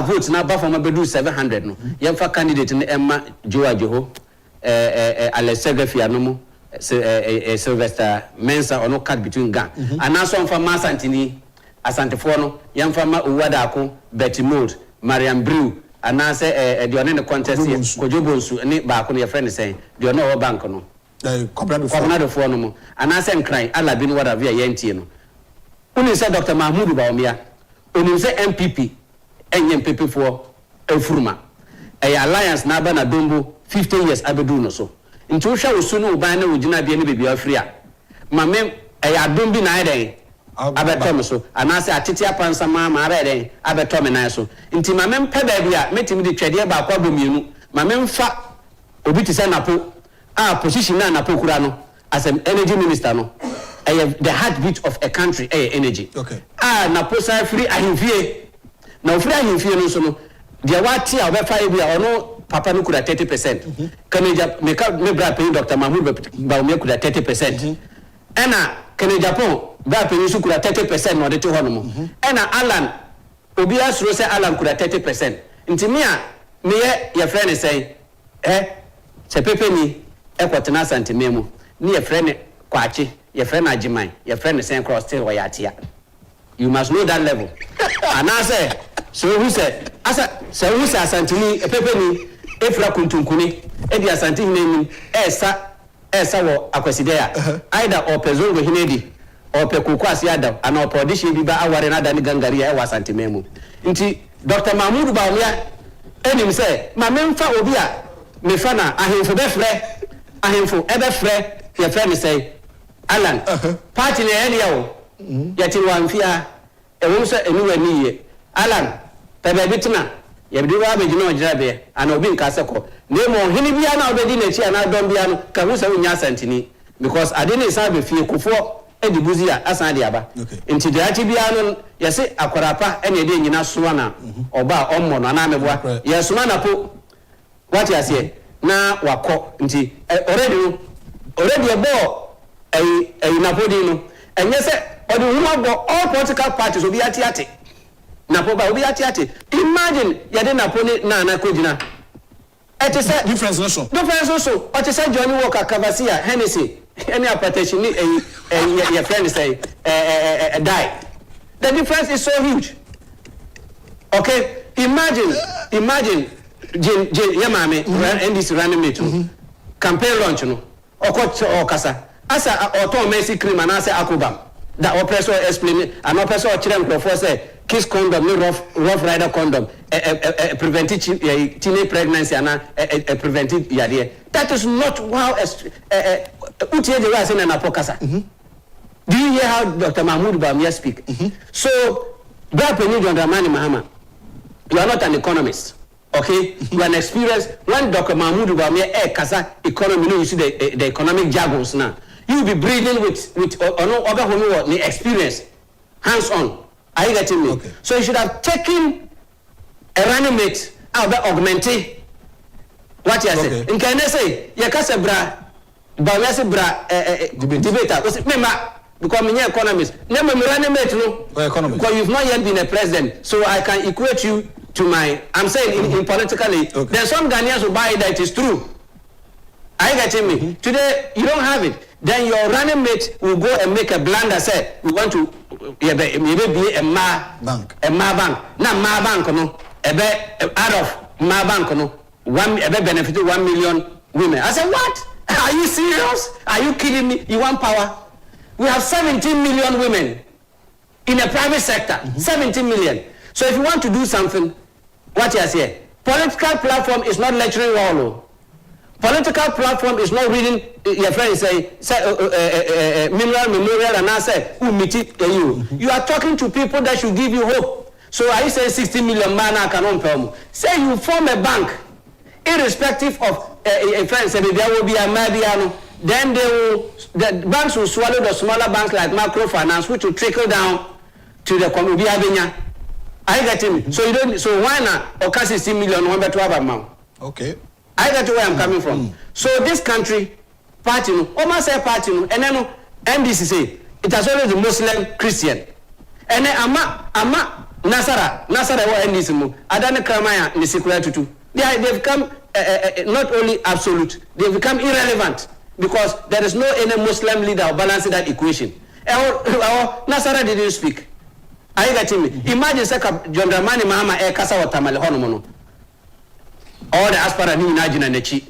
votes na ba for mabedu 700 no. Yemfa candidate ne Emma Joa Joho Alessandra Fianomo Sylvester Mensa or no cut between gang. And now some from Masantini, Asantefono, young farmer Uwadako, Betty Mold, Mariam Brew, and now say the only contest here, Kojobonsu, and back on your friend is saying, do you know what bank no? Coronado Forno, and I send crying, Allah been what of your Yentino. Only said Dr. Mahmoud Baumia, only say MPP, and MPP for Elfurma. A alliance Nabana Dumbo, 15 years Abeduno so. Into show sooner by no Ujina be any baby or free. Mamma, I don't be neither. Abetomaso, and I say a titia pansa mamma ready, Abetominaso. Into my mem pedabia, met him the trader by Quabumunu, my mem fat Obiti Sanapo, position Napocurano as an energy minister. No, I have the heartbeat of a country, energy. Okay. Naposa free, I am fear. Now, free, I am fear no so. The Wati, our 5 years or no. Papa no could have 30%. Can you make up me brother paying Dr. Mahmoud Baumia could have 30%. And Agyapong bra penyisu kura 30% no de to ho no mo e na Alan obi asuro say Alan kura 30% ntimi a me ye friend say se pepe ni e kwotena santime mu ni ye friend kwachi ye friend agiman ye friend say cross still wa yatia you must know that level and I say so who say asa so who say santini pepe ni efra kuntunkuni e dia santini ni esa wo akwasidea either opezongo hinedi opekuko asiada ana opodishi biba aware na dani gangaria e wa santime mu nti Dr. Mahmoud Bawumia enim say ma memfa obi a mefa na ahemfo ebe frɛ ye friend say Alan party na ene yawo yati wanfia ewum so enu ani ye Alan pebe bitina ye bi wa begina ogira be ana obi nka seko nemo hini bia na obedi na chi ana dom bia no ka hu se nya santini because ade ne sa be fie kofo edibuzi a asan de aba nti de achi bia no ye se akwarapa ene de nyina so na oba ommo no na meboa ye so na po what you say na wako nti already ebo napodi no enye se odi huma go all political parties obi ati napoba obi ati imagine yade naponi na kojina eti se difference no so oti se Johnny Walker Cavasia Hennessy any application ni your friend say die. The difference is so huge. Okay, imagine Yamame and this running mate campaign launch no okasa asa auto mercy cream and asa akubam that oppressor explain and oppressor children for say kiss condom no rough rider condom preventive teenage pregnancy and preventive yade. That is not how utie the way say na apokasa. Do you hear how Dr. Mahmoud Bawumia speak? So Brother Penny John Dramani Mahama, you are not an economist. Okay, you are an experienced. When Dr. Mahmoud Bawumia kasa economy, you see the economic jargons now. You will be breathing with other who experience, hands on. Are you getting me? Okay. So you should have taken a running mate out of augmenting what you say. In can I say, you kasa bra, Bawumia say bra debater. Remember, because I'm an economist. Never running mate no. Because you've not yet been a president, so I can equate you to my. I'm saying in politically, there's some Ghanaians who buy that is true. Are you getting me? Today you don't have it. Then your running mate will go and make a blunder. Say we want to maybe be a bank. Now ma bank no. Out of ma bank no. Benefit 1 million women. I said what? Are you serious? Are you kidding me? You want power? We have 17 million women in the private sector. 17 million. So if you want to do something, what you say? Political platform is not lecturing all. Political platform is not reading. Your friend say memorial, and I say who meet you. You are talking to people that should give you hope. So are you saying 60 million man cannot perform? Say you form a bank, irrespective of a friend say there will be a Madiano. Then the banks will swallow the smaller banks like microfinance, which will trickle down to the community. Are you getting me? So you don't. So why not? Or 60 million 112 amount. Okay. I get where I'm coming from. So this country, party no, almost say party no, and then MDC say it has always the Muslim Christian, and then ama Nasara wa MDC mo. Adana Kramaya ni sikula tutu. They become not only absolute, they become irrelevant. Because there is no any Muslim leader balancing that equation. Nasara didn't speak. Are you getting me? Imagine John Dramani Mahama kasa watamale hono mono. All the aspirants ni imagine nechi.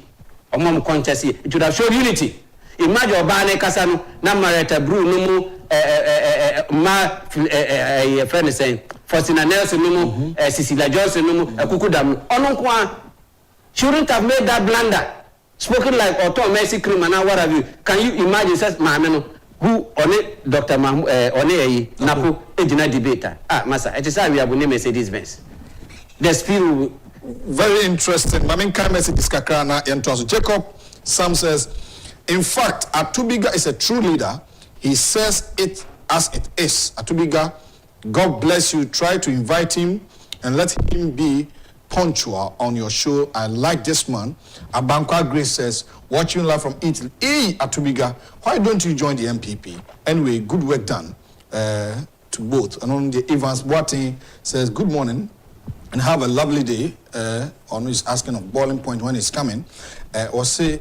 Omom contest it would have shown unity. Imagine Obane kasa no na Mareta Bru no mu friend saying Faustina Nelson no mu Cecilia Johnson no mu Kukudam. Ononkwa shouldn't have made that blunder. Spoken like auto mercy cream and what have you. Can you imagine says Mameno who on it Dr. Mahmoud Napo ejina debater. Masa, it is how we have name Mercedes Benz. The spirit very interesting. Mamin can message this kakrana yentoso. Jacob Sam says, in fact, Atubiga is a true leader. He says it as it is. Atubiga, God bless you. Try to invite him and let him be punctual on your show. I like this man. Abankwa Grace says, watching live from Italy. Hey, Atubiga, why don't you join the MPP? Anyway, good work done to both. And on the Evans Boateng says, good morning and have a lovely day. On his asking of Boiling Point when he's coming. Or say,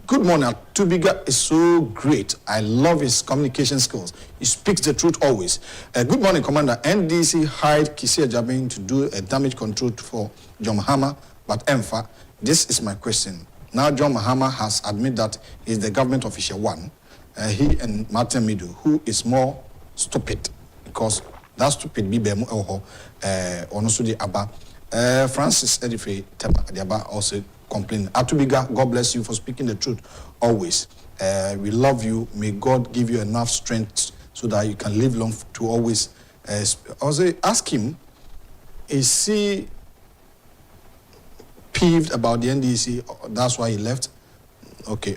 good morning, Atubiga is so great. I love his communication skills. He speaks the truth always. Good morning, Commander. NDC hired Kencity Agyapong to do a damage control for John Mahama, but EMFA, this is my question. Now John Mahama has admitted that he's the government official one. He and Martin Midu, who is more stupid, because that stupid BBM also the Abba. Francis Edife the Abba also complaining. Atubiga, God bless you for speaking the truth always. We love you. May God give you enough strength so that you can live long to always. Also ask him, is he peeved about the NDC? That's why he left. Okay,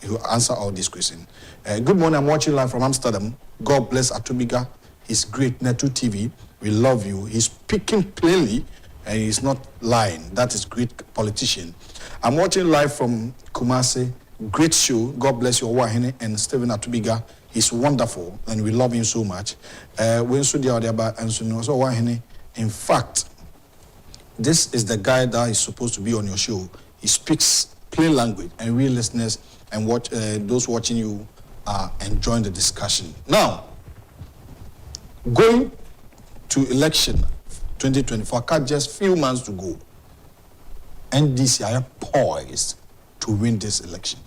he will answer all these questions. Good morning. I'm watching live from Amsterdam. God bless Atubiga. He's great. Netu TV. We love you. He's speaking plainly and he's not lying. That is great politician. I'm watching live from Kumasi. Great show. God bless you, Owahene and Stephen Atubiga. He's wonderful and we love him so much. In fact, this is the guy that is supposed to be on your show. He speaks plain language and we listeners and those watching you are enjoying the discussion. Now, going to election 2024, just few months to go. NDC are poised to win this election.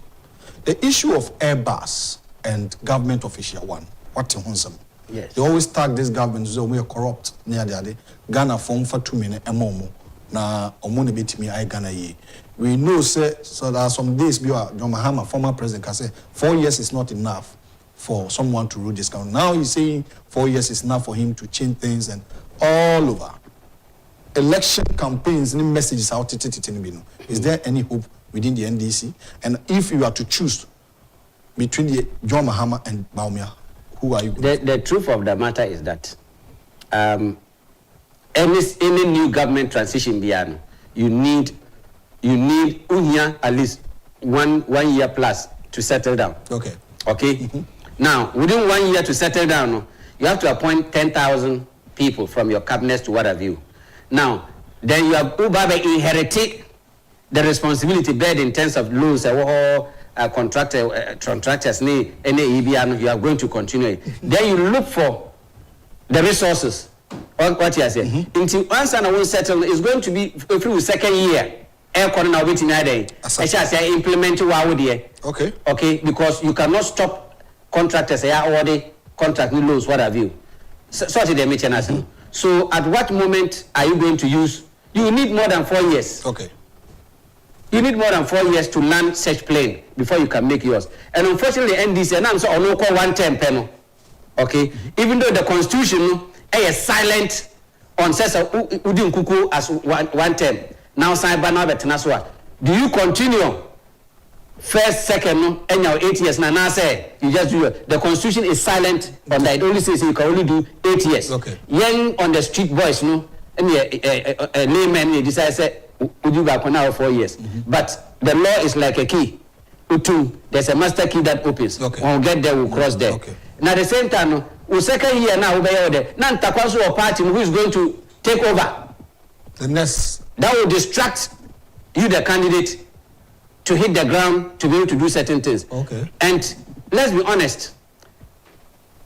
The issue of Airbus and government official one, what in Honsam? Yes. They always tag this government so we are corrupt near the other. Ghana form for 2 minutes emomo na omone betimi I Ghana ye. We know say so there are some days John Mahama, former president, can say 4 years is not enough for someone to rule this country. Now he's saying 4 years is enough for him to change things and all over. Election campaigns, any messages out. Is there any hope within the NDC? And if you are to choose between the John Mahama and Bawumia, who are you going the truth of the matter is that any new government transition beyond, you need unya at least one year plus to settle down. Okay. Okay. Now, within 1 year to settle down, you have to appoint 10,000 people from your cabinets to what have you. Now, then you have inherited the responsibility bed in terms of loans, contractors, you are going to continue it. Then you look for the resources. What you are saying. Until once and I will settle, it's going to be through second year. Implement Okay. Okay, because you cannot stop contractors or the contract loans, what have you. So at what moment are you going to use? You need more than 4 years. Okay. You need more than 4 years to land such plane before you can make yours. And unfortunately, NDC and I'm so on local 1 term panel. Okay, even though the constitution is silent on says Udin Kuku as 1 term. Now do you continue first, second, and now 8 years? Now say you just do it. The constitution is silent on that. It only says you can only do 8 years. Okay. Young on the street boys, no, and a layman they decide say would you back now 4 years. But the law is like a key. There's a master key that opens. Okay. When we get there, we'll cross there. Okay. Now at the same time, we second year now we are there. Now Takwaso party who is going to take over. The next. That will distract you, the candidate, to hit the ground to be able to do certain things. Okay. And let's be honest,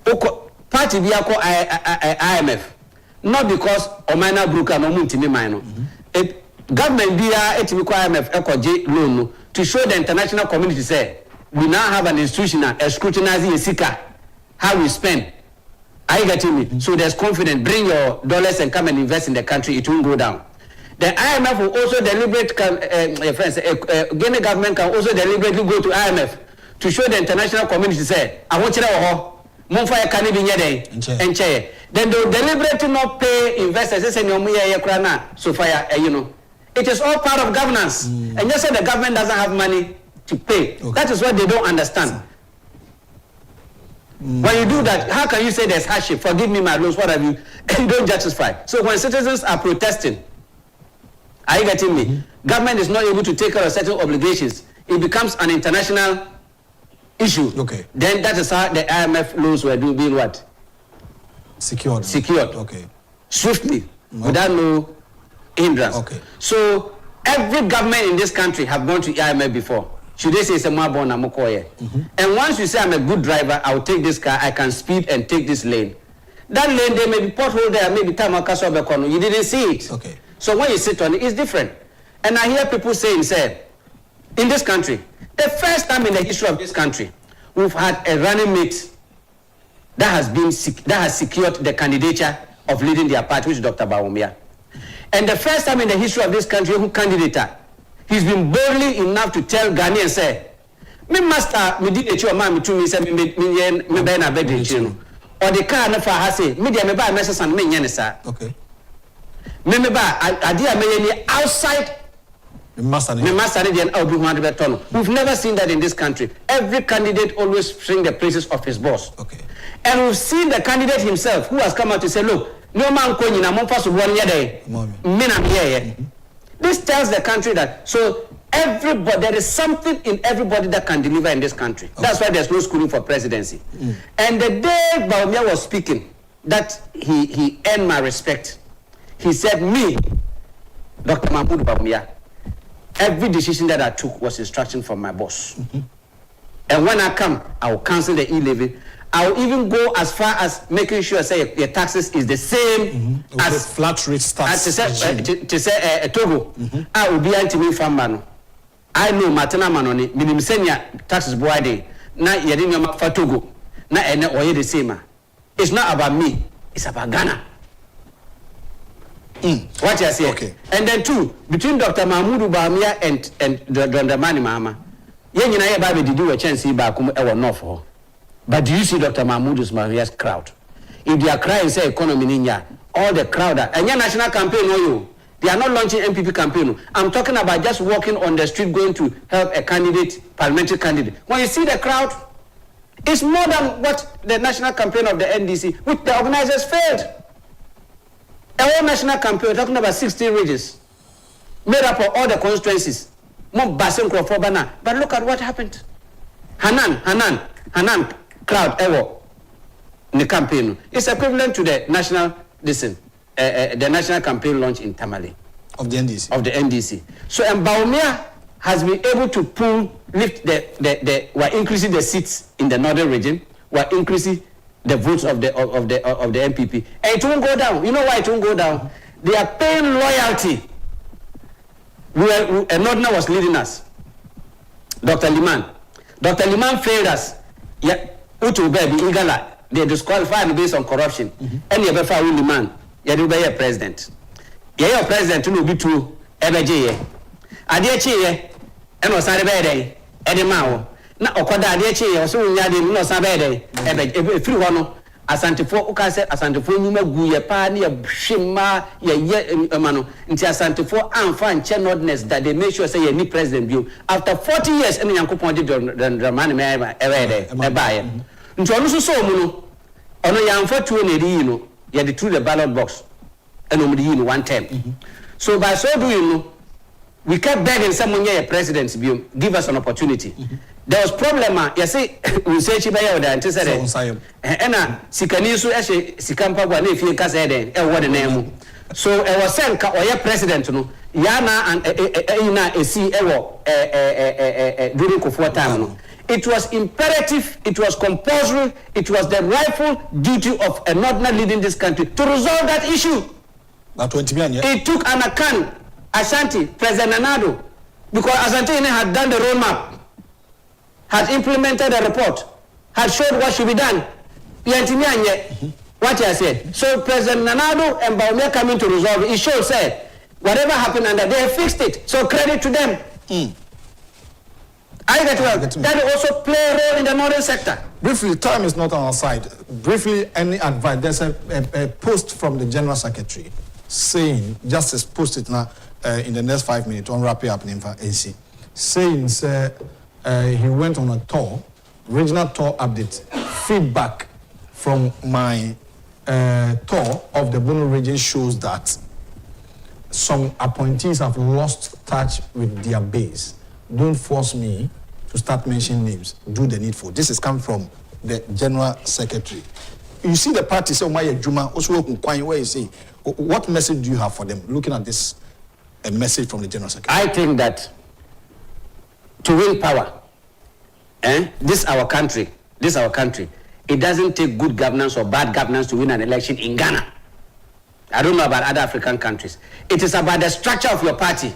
party be IMF, not because Omana Bruka no Muntimi Mino. Government be IMF loan to show the international community say we now have an institution scrutinizing a seeker how we spend. Are you getting me? So there's confidence. Bring your dollars and come and invest in the country. It won't go down. The IMF will also deliberately, Ghana government can also deliberately go to IMF to show the international community say, I want you to know, Monfire can be and chair. Then they'll deliberately not pay investors. They say, so fire, It is all part of governance. And just say the government doesn't have money to pay. Okay. That is what they don't understand. When you do that, how can you say there's hardship? Forgive me my loans, what have you? And you don't justify. So when citizens are protesting, Are you getting me? Government is not able to take care of certain obligations. It becomes an international issue. Okay. Then that is how the IMF loans were being what? Secured. Okay. Swiftly, without no hindrance. Okay. So every government in this country have gone to IMF before. Should they say it's a more And once you say I'm a good driver, I'll take this car, I can speed and take this lane. That lane, there may be pothole there, maybe time you didn't see it. Okay. So when you sit on it, it's different. And I hear people saying, in this country, the first time in the history of this country, we've had a running mate that has secured the candidature of leading their party, which is Dr. Bawumia. And the first time in the history of this country, who candidate, he's been boldly enough to tell Ghanaians, say, me master, me did a show, man, me to me, say, me ben a bed, or the car never has say, me dear, me buy messages and me yenisa. Okay. Me buy, I dear me outside. Me master, We've never seen that in this country. Every candidate always sing the praises of his boss. Okay. And we've seen the candidate himself who has come out to say, look, no man going in a month for 1 year. This tells the country that everybody, there is something in everybody that can deliver in this country. Okay. That's why there's no schooling for presidency. And the day Bawumia was speaking, that he earned my respect. He said, me, Dr. Mahmoud Bawumia, every decision that I took was instruction from my boss. And when I come, I will cancel the e-levy. I will even go as far as making sure, say, your taxes is the same as flat rate tax. To say Togo, I will be anti-me from man. I know Matana Manoni, minimum senior taxes boy day. Now you're in your for Togo. Now and or the same. It's not about me, it's about Ghana. What you say? Okay. And then two, between Dr. Mahmoud Bawumia and the Mani Mama, you know, Baby did do a chance to back or not for her. But do you see Dr. Mahmoud Maria's crowd? If they are crying, say economy ninja, all the crowd and your national campaign, they are not launching MPP campaign. I'm talking about just walking on the street going to help a candidate, parliamentary candidate. When you see the crowd, it's more than what the national campaign of the NDC, which the organizers failed. A whole national campaign, we're talking about 16 regions, made up of all the constituencies. But look at what happened. Hanan crowd in the campaign. It's equivalent to the national the national campaign launch in Tamale. Of the NDC. So Bawumia has been able to we're increasing the seats in the northern region, we're increasing the votes of the MPP. And it won't go down. You know why it won't go down? They are paying loyalty. A Northerner was leading us. Dr. Liman failed us. Yeah, Atubiga, Igala, they disqualified based on corruption. And you better win the man. You be a president. Your president will be true. Ebeje. Adiachi, and was a bad Eddie Mao. Now, Okoda Adiachi, so we had no Sabede. Ebe free one. Asantefo ukase asantefo nyuma gu ye pa ne ye hwema ye mano nti asantefo amfa nche nordness that they make sure say ye ni president bio after 40 years ene yankopon de dramane me e baaye nti onu so mu no ono yamfa tuo ne ri no ye de through the ballot box ene omu yi no one time. So by so doing no we kept begging someone here president bio give us an opportunity. There was problem you see we say chiba ya oda ante said ena sikani so ehye sikampa gwa na efie ka said e wo de na mu so e was sent ka oye president no ya na and na esi e wo during Kufuor time no. It was imperative, it was compulsory, it was the rightful duty of a Northerner leading this country to resolve that issue. It took an account Ashanti, President Nanado, because Ashanti had done the roadmap, had implemented the report, had showed what should be done. What I said. So President Nanado and Bawumia coming to resolve it. It showed, said, whatever happened under they fixed it. So credit to them. I get well. That also play a role in the northern sector. Briefly, time is not on our side. Briefly, any advice? There's a post from the General Secretary saying, Justice posted now in the next 5 minutes, on wrap it up in AC, saying he went on a tour, regional tour update, feedback from my tour of the Bono region shows that some appointees have lost touch with their base. Don't force me to start mentioning names. Do the needful. This is coming from the General Secretary. You see the party say, "Omaya Juma," also where you say, what message do you have for them? Looking at this, a message from the General Secretary. I think that to win power, this our country, it doesn't take good governance or bad governance to win an election in Ghana. I don't know about other African countries. It is about the structure of your party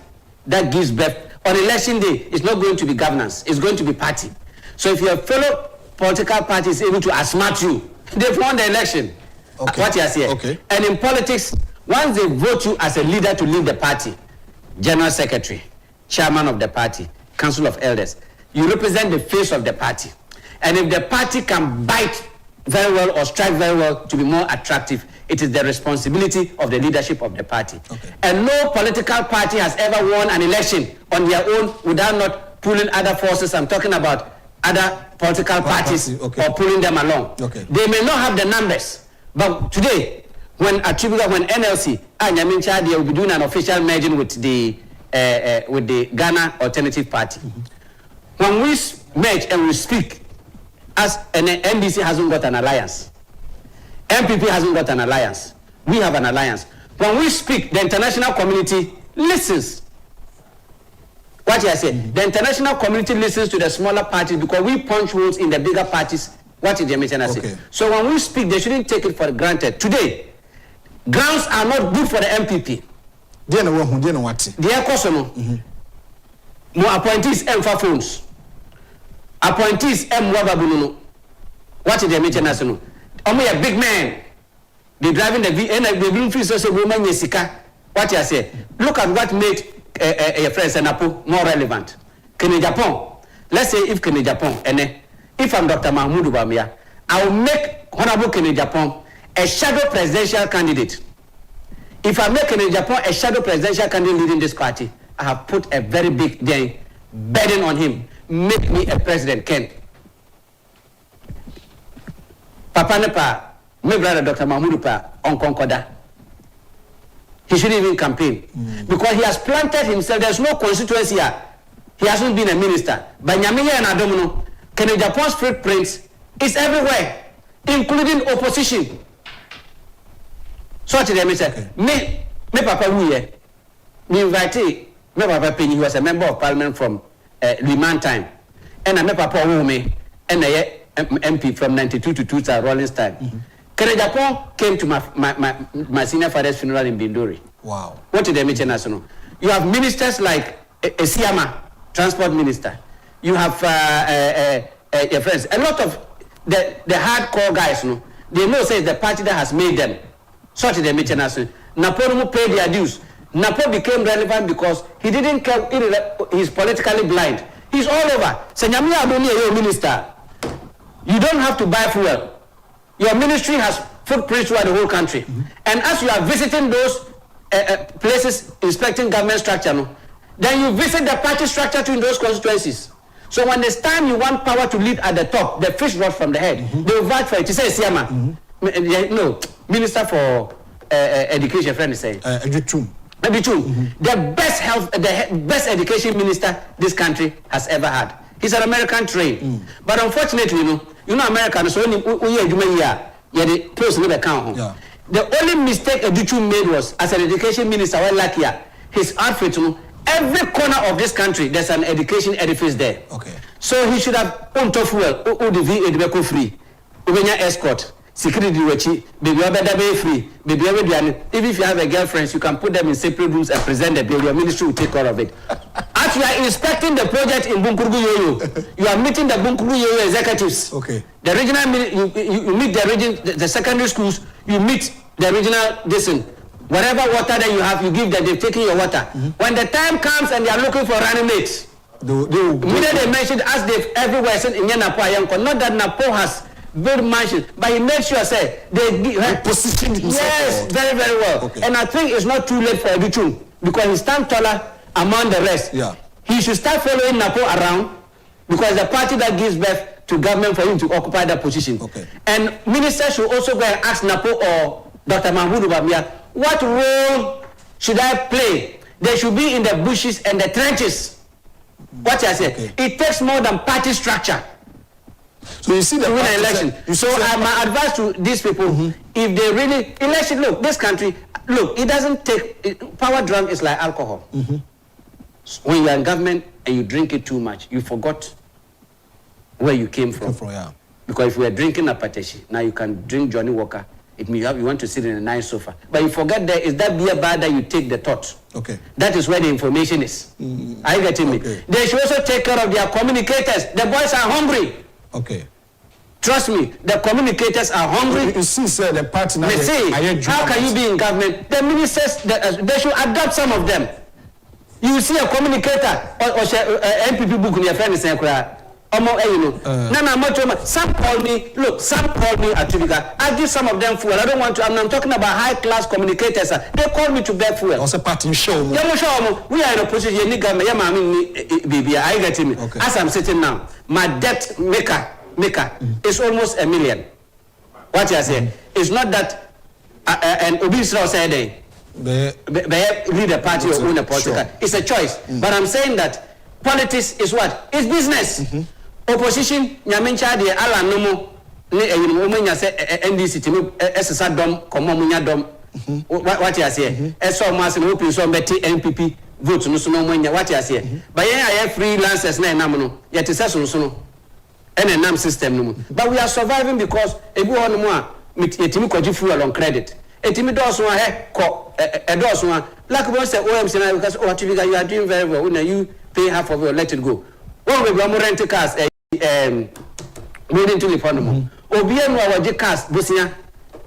that gives birth. On election day, it's not going to be governance, it's going to be party. So if your fellow political party is able to outsmart you, they've won the election. Okay. What you are saying. Okay. And in politics, once they vote you as a leader to lead the party, General Secretary, Chairman of the party, Council of Elders, you represent the face of the party. And if the party can bite very well or strike very well to be more attractive, it is the responsibility of the leadership of the party. Okay. And no political party has ever won an election on their own without not pulling other forces. I'm talking about other political parties okay. or pulling them along. Okay. They may not have the numbers, but today, when Atubiga, when NLC, and Yamincha, they will be doing an official merging with the Ghana Alternative Party. Mm-hmm. When we merge and we speak, as an NDC hasn't got an alliance, MPP hasn't got an alliance, we have an alliance. When we speak, the international community listens. What I say, the international community listens to the smaller parties because we punch holes in the bigger parties. What is the mission I say? Okay. So when we speak, they shouldn't take it for granted. Today, grounds are not good for the MPP. They know what? The Ekosono, more appointees M4 phones, appointees M Wababuno. What is the mission national? Only a big man. They driving the V and they bring free social woman Yesika. What I say? Look at what made your friend Senapo more relevant. Agyapong. Let's say if Agyapong and if I'm Dr. Mahmoud Bamia, I will make Honorable Agyapong a shadow presidential candidate. If I make Agyapong a shadow presidential candidate leading this party, I have put a very big burden on him. Make me a president, Ken. Papa Nepa, my brother Dr. Mahmoud Pa, on Concorda. He shouldn't even campaign because he has planted himself. There's no constituency here. He hasn't been a minister. But Nyamiya and Adomono, Agyapong's footprint is everywhere, including opposition. So what did I say? Me Papa Wuye, me invite me Papa Penny, he was a member of parliament from Liman time, and I met Papa Wume, and I MP from 92 to 2000 Rollins time. Agyapong came to my senior father's funeral in Binduri. Wow. What did they mention national? You have ministers like Esiama, transport minister. You have your friends. A lot of the hardcore guys, they know say it's the party that has made them. So did they mention national? Napo paid their dues. Napo became relevant because he didn't care. He's politically blind. He's all over. Senyamia Adoni, your minister. You don't have to buy fuel. Your ministry has footprints throughout the whole country. And as you are visiting those places, inspecting government structure, then you visit the party structure in those constituencies. So when it's time you want power to lead at the top, the fish rod from the head, they will fight for it. You say, Siama, no, Minister for Education, friend is saying. The best health, the best education minister this country has ever had. He's an American trained. But unfortunately, you know Americans, so only the close to the account. The only mistake Educhu made was as an education minister, well, like his outfit, every corner of this country, there's an education edifice there. Okay. So he should have owned fuel, the free, escort, security, baby, free, baby, even if you have a girlfriend, you can put them in separate rooms and present the bill. Your ministry will take care of it. As you are inspecting the project in Bunkurugu Yoyo, you are meeting the Bunkurugu Yoyo executives. Okay. The regional, you meet the secondary schools, you meet the regional listen. Whatever water that you have, you give them, they've taken your water. When the time comes and they are looking for running mates, immediately they mentioned as they've everywhere said in Napo Ayanko, not that Napo has built mansions, but he made sure say they positioned himself. Yes, very, very well. Okay. And I think it's not too late for Educhu because he stands taller among the rest. Yeah. He should start following Napo around because the party that gives birth to government for him to occupy that position. Okay. And ministers should also go and ask Napo or Dr. Mahmoud Bamia, what role should I play? They should be in the bushes and the trenches. What I say? Okay. It takes more than party structure. So you see the win an election. My advice to these people, if they really election, look, this country, look, it doesn't take power drunk is like alcohol. When you are in government and you drink it too much, you forgot where you came from. Because if you are drinking a pateshi, now you can drink Johnny Walker. It means you want to sit in a nice sofa. But you forget there is that beer bar that you take the thought. Okay. That is where the information is. Are you getting me? They should also take care of their communicators. The boys are hungry. Okay. Trust me, the communicators are hungry. You see, sir, the party now. How can you be in government? The ministers, they should adopt some of them. You see a communicator or MPP book in your friend is saying, some call me, look, some call me Atubiga. I give some of them fuel. I don't want to, I'm talking about high class communicators. They call me to beg fuel. Also, party show. We are in a position, I get me. As I'm sitting now, my debt maker is almost $1 million. What you say? It's not that, and Obisra said, they lead a party or own a political. It's a choice. But I'm saying that politics is what? It's business. Opposition, Nyamincha de ala nomo, ne say NDC to SSA dom, Komomunya dom. What you say? So mass and open so betty MPP vote no so what you say. But I have freelancers na namono, yet is so and a NAM system. But we are surviving because a go on more yetimi kwaji fuel on credit. Etimi does one a does one like we say OMC because Atubiga you are doing very well. When you pay half of it, let it go. When we go rent cars moving to the fund. Obian our cars Bosnia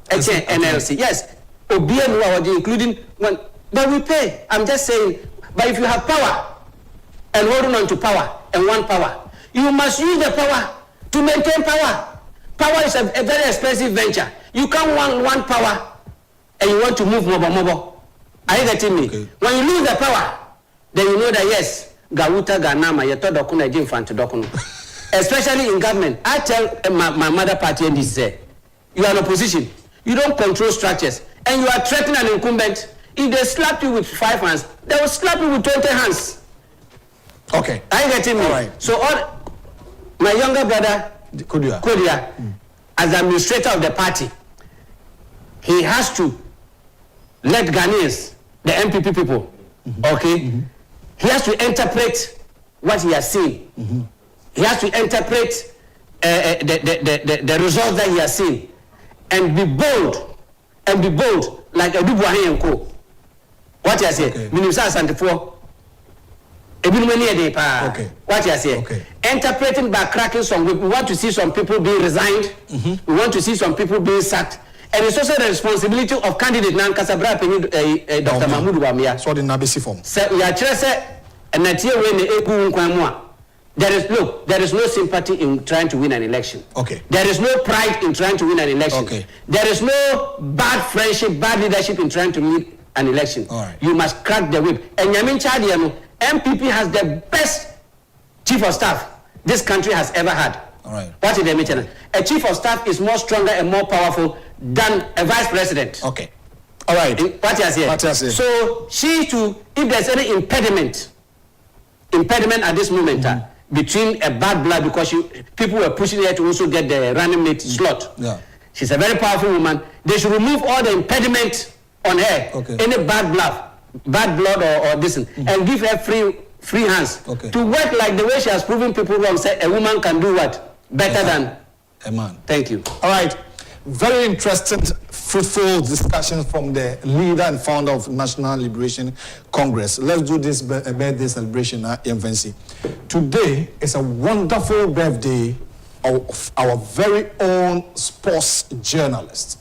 NLC. Yes. Obian our including one but we pay. I'm just saying, but if you have power and holding on to power and one power, you must use the power to maintain power. Power is a very expensive venture. You can't want one power and you want to move mobile. Are you getting me? Okay. When you lose the power, then you know that yes, Gawuta Ganama, Yetodokuna Jimfanto Dokuno. Especially in government. I tell my mother party and this say, you are in opposition. You don't control structures. And you are threatening an incumbent. If they slap you with 5 hands, they will slap you with 20 hands. Okay. Are you getting me? All right. So my younger brother, Kodia, as administrator of the party, he has to let Ghanaians, the MPP people, okay, he has to interpret what he has seen. He has to interpret the results that he has seen and be bold like a Dubuahi and Co. What you say? Minimum 74. Okay. What you say? Okay. Interpreting by cracking some. We want to see some people being resigned. We want to see some people being sacked. And it's also the responsibility of candidate Nan Kasabra Dr. Mahmoud Wamia. So the Nabisi form. So we are trying and that year when the there is no sympathy in trying to win an election. Okay. There is no pride in trying to win an election. Okay. There is no bad friendship, bad leadership in trying to win an election. All right. You must crack the whip. And Yamin Chadiano, MPP has the best chief of staff this country has ever had. All right. What is the meeting? A chief of staff is more stronger and more powerful than a vice president. Okay. All right. What you say? So she too, if there's any impediment at this moment between a bad blood because people were pushing her to also get the running mate slot. Yeah. She's a very powerful woman. They should remove all the impediment on her. Okay. Any bad blood or this, and give her free hands to work like the way she has proven people wrong. Say a woman can do what better than a man. Thank you. All right. Very interesting, fruitful discussion from the leader and founder of National Liberation Congress. Let's do this birthday celebration at Infancy. Today is a wonderful birthday of our very own sports journalist,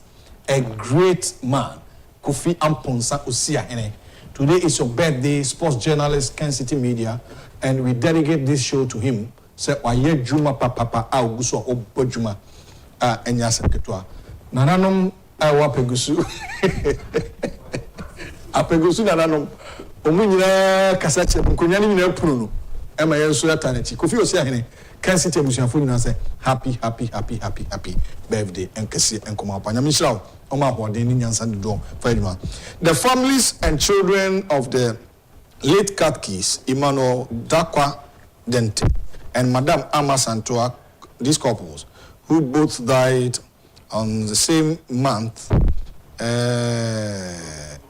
a great man, Kofi Amponsa Osiahene. Today is your birthday, sports journalist, Kencity Media, and we dedicate this show to him. Say, Waye Juma Papa Augusto Obojuma. Enyasa ketwa nananom awa pegusu apegusu nananom omunyina kasache nkonya ni nyina puru no ema yenso ataneti Kofi Osiahene Kencity abusuafo nyina say happy birthday enkese enkoma apanya mishrawo The families and children of the late Katkis, Emmanuel Dakwa Dente and Madame Ama Santoa, these couples, who both died on the same month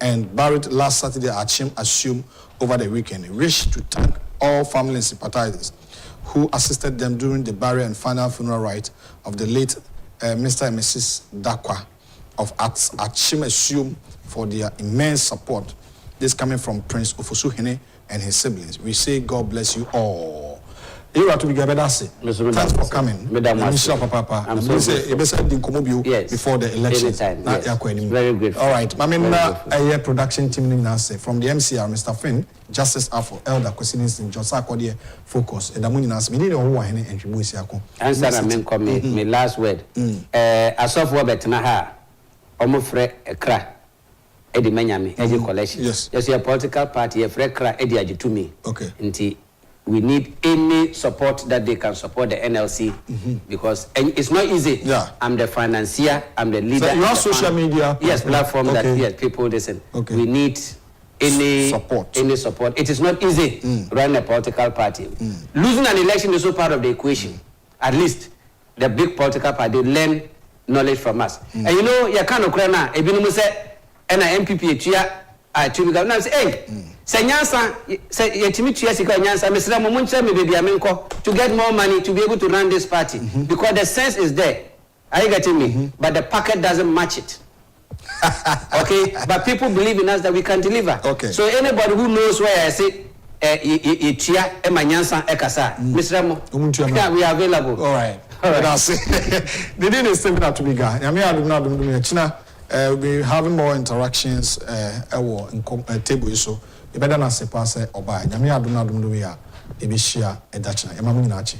and buried last Saturday at Assume over the weekend, wish to thank all family and sympathizers who assisted them during the burial and final funeral rite of the late Mr. and Mrs. Dakwa of Achim Assume for their immense support. This coming from Prince Ofosuhene and his siblings. We say God bless you all. You have to be Gabedasi. Thanks for coming. Papa. I'm so before the election. Yes. Very grateful. All right. I mean, a production team from the MCR, Mr. Finn, Justice Afro, Elder Kwesinis in Josa Kodie Focus. And the Muninas, we need a who and Tribusiako. Answer, I mean, come my last word. As of Robert Naha, Omofre Ekra. Eddie Menyami, Eddie Collection. Yes. Just a political party, a Frekra, Eddie Ajitumi. Okay. Until we need any support that they can support the NLC because it's not easy. Yeah. I'm the financier, I'm the leader. So you have social media? Yes, platform that yes, people listen. Okay. We need any support. It is not easy running a political party. Losing an election is also part of the equation. At least the big political party learn knowledge from us. And you know, you can't Ukraine, Ebinu say, and an MPP chia Atubiga. Now say, hey, say Nyansa, say Yetimi chia sika Nyansa, Mr. Momuncha me baby amenko to get more money to be able to run this party because the sense is there. Are you getting me? But the packet doesn't match it. Okay, but people believe in us that we can deliver. Okay. So anybody who knows where I say chia Nyansa ekasa, Mr. Mo, we are available. All right. That's it. The day is still to be gone. We'll be having more interactions in table so you better not say pass or buy. Yami aduna dumduya ebishia edachina. Emamu inachi.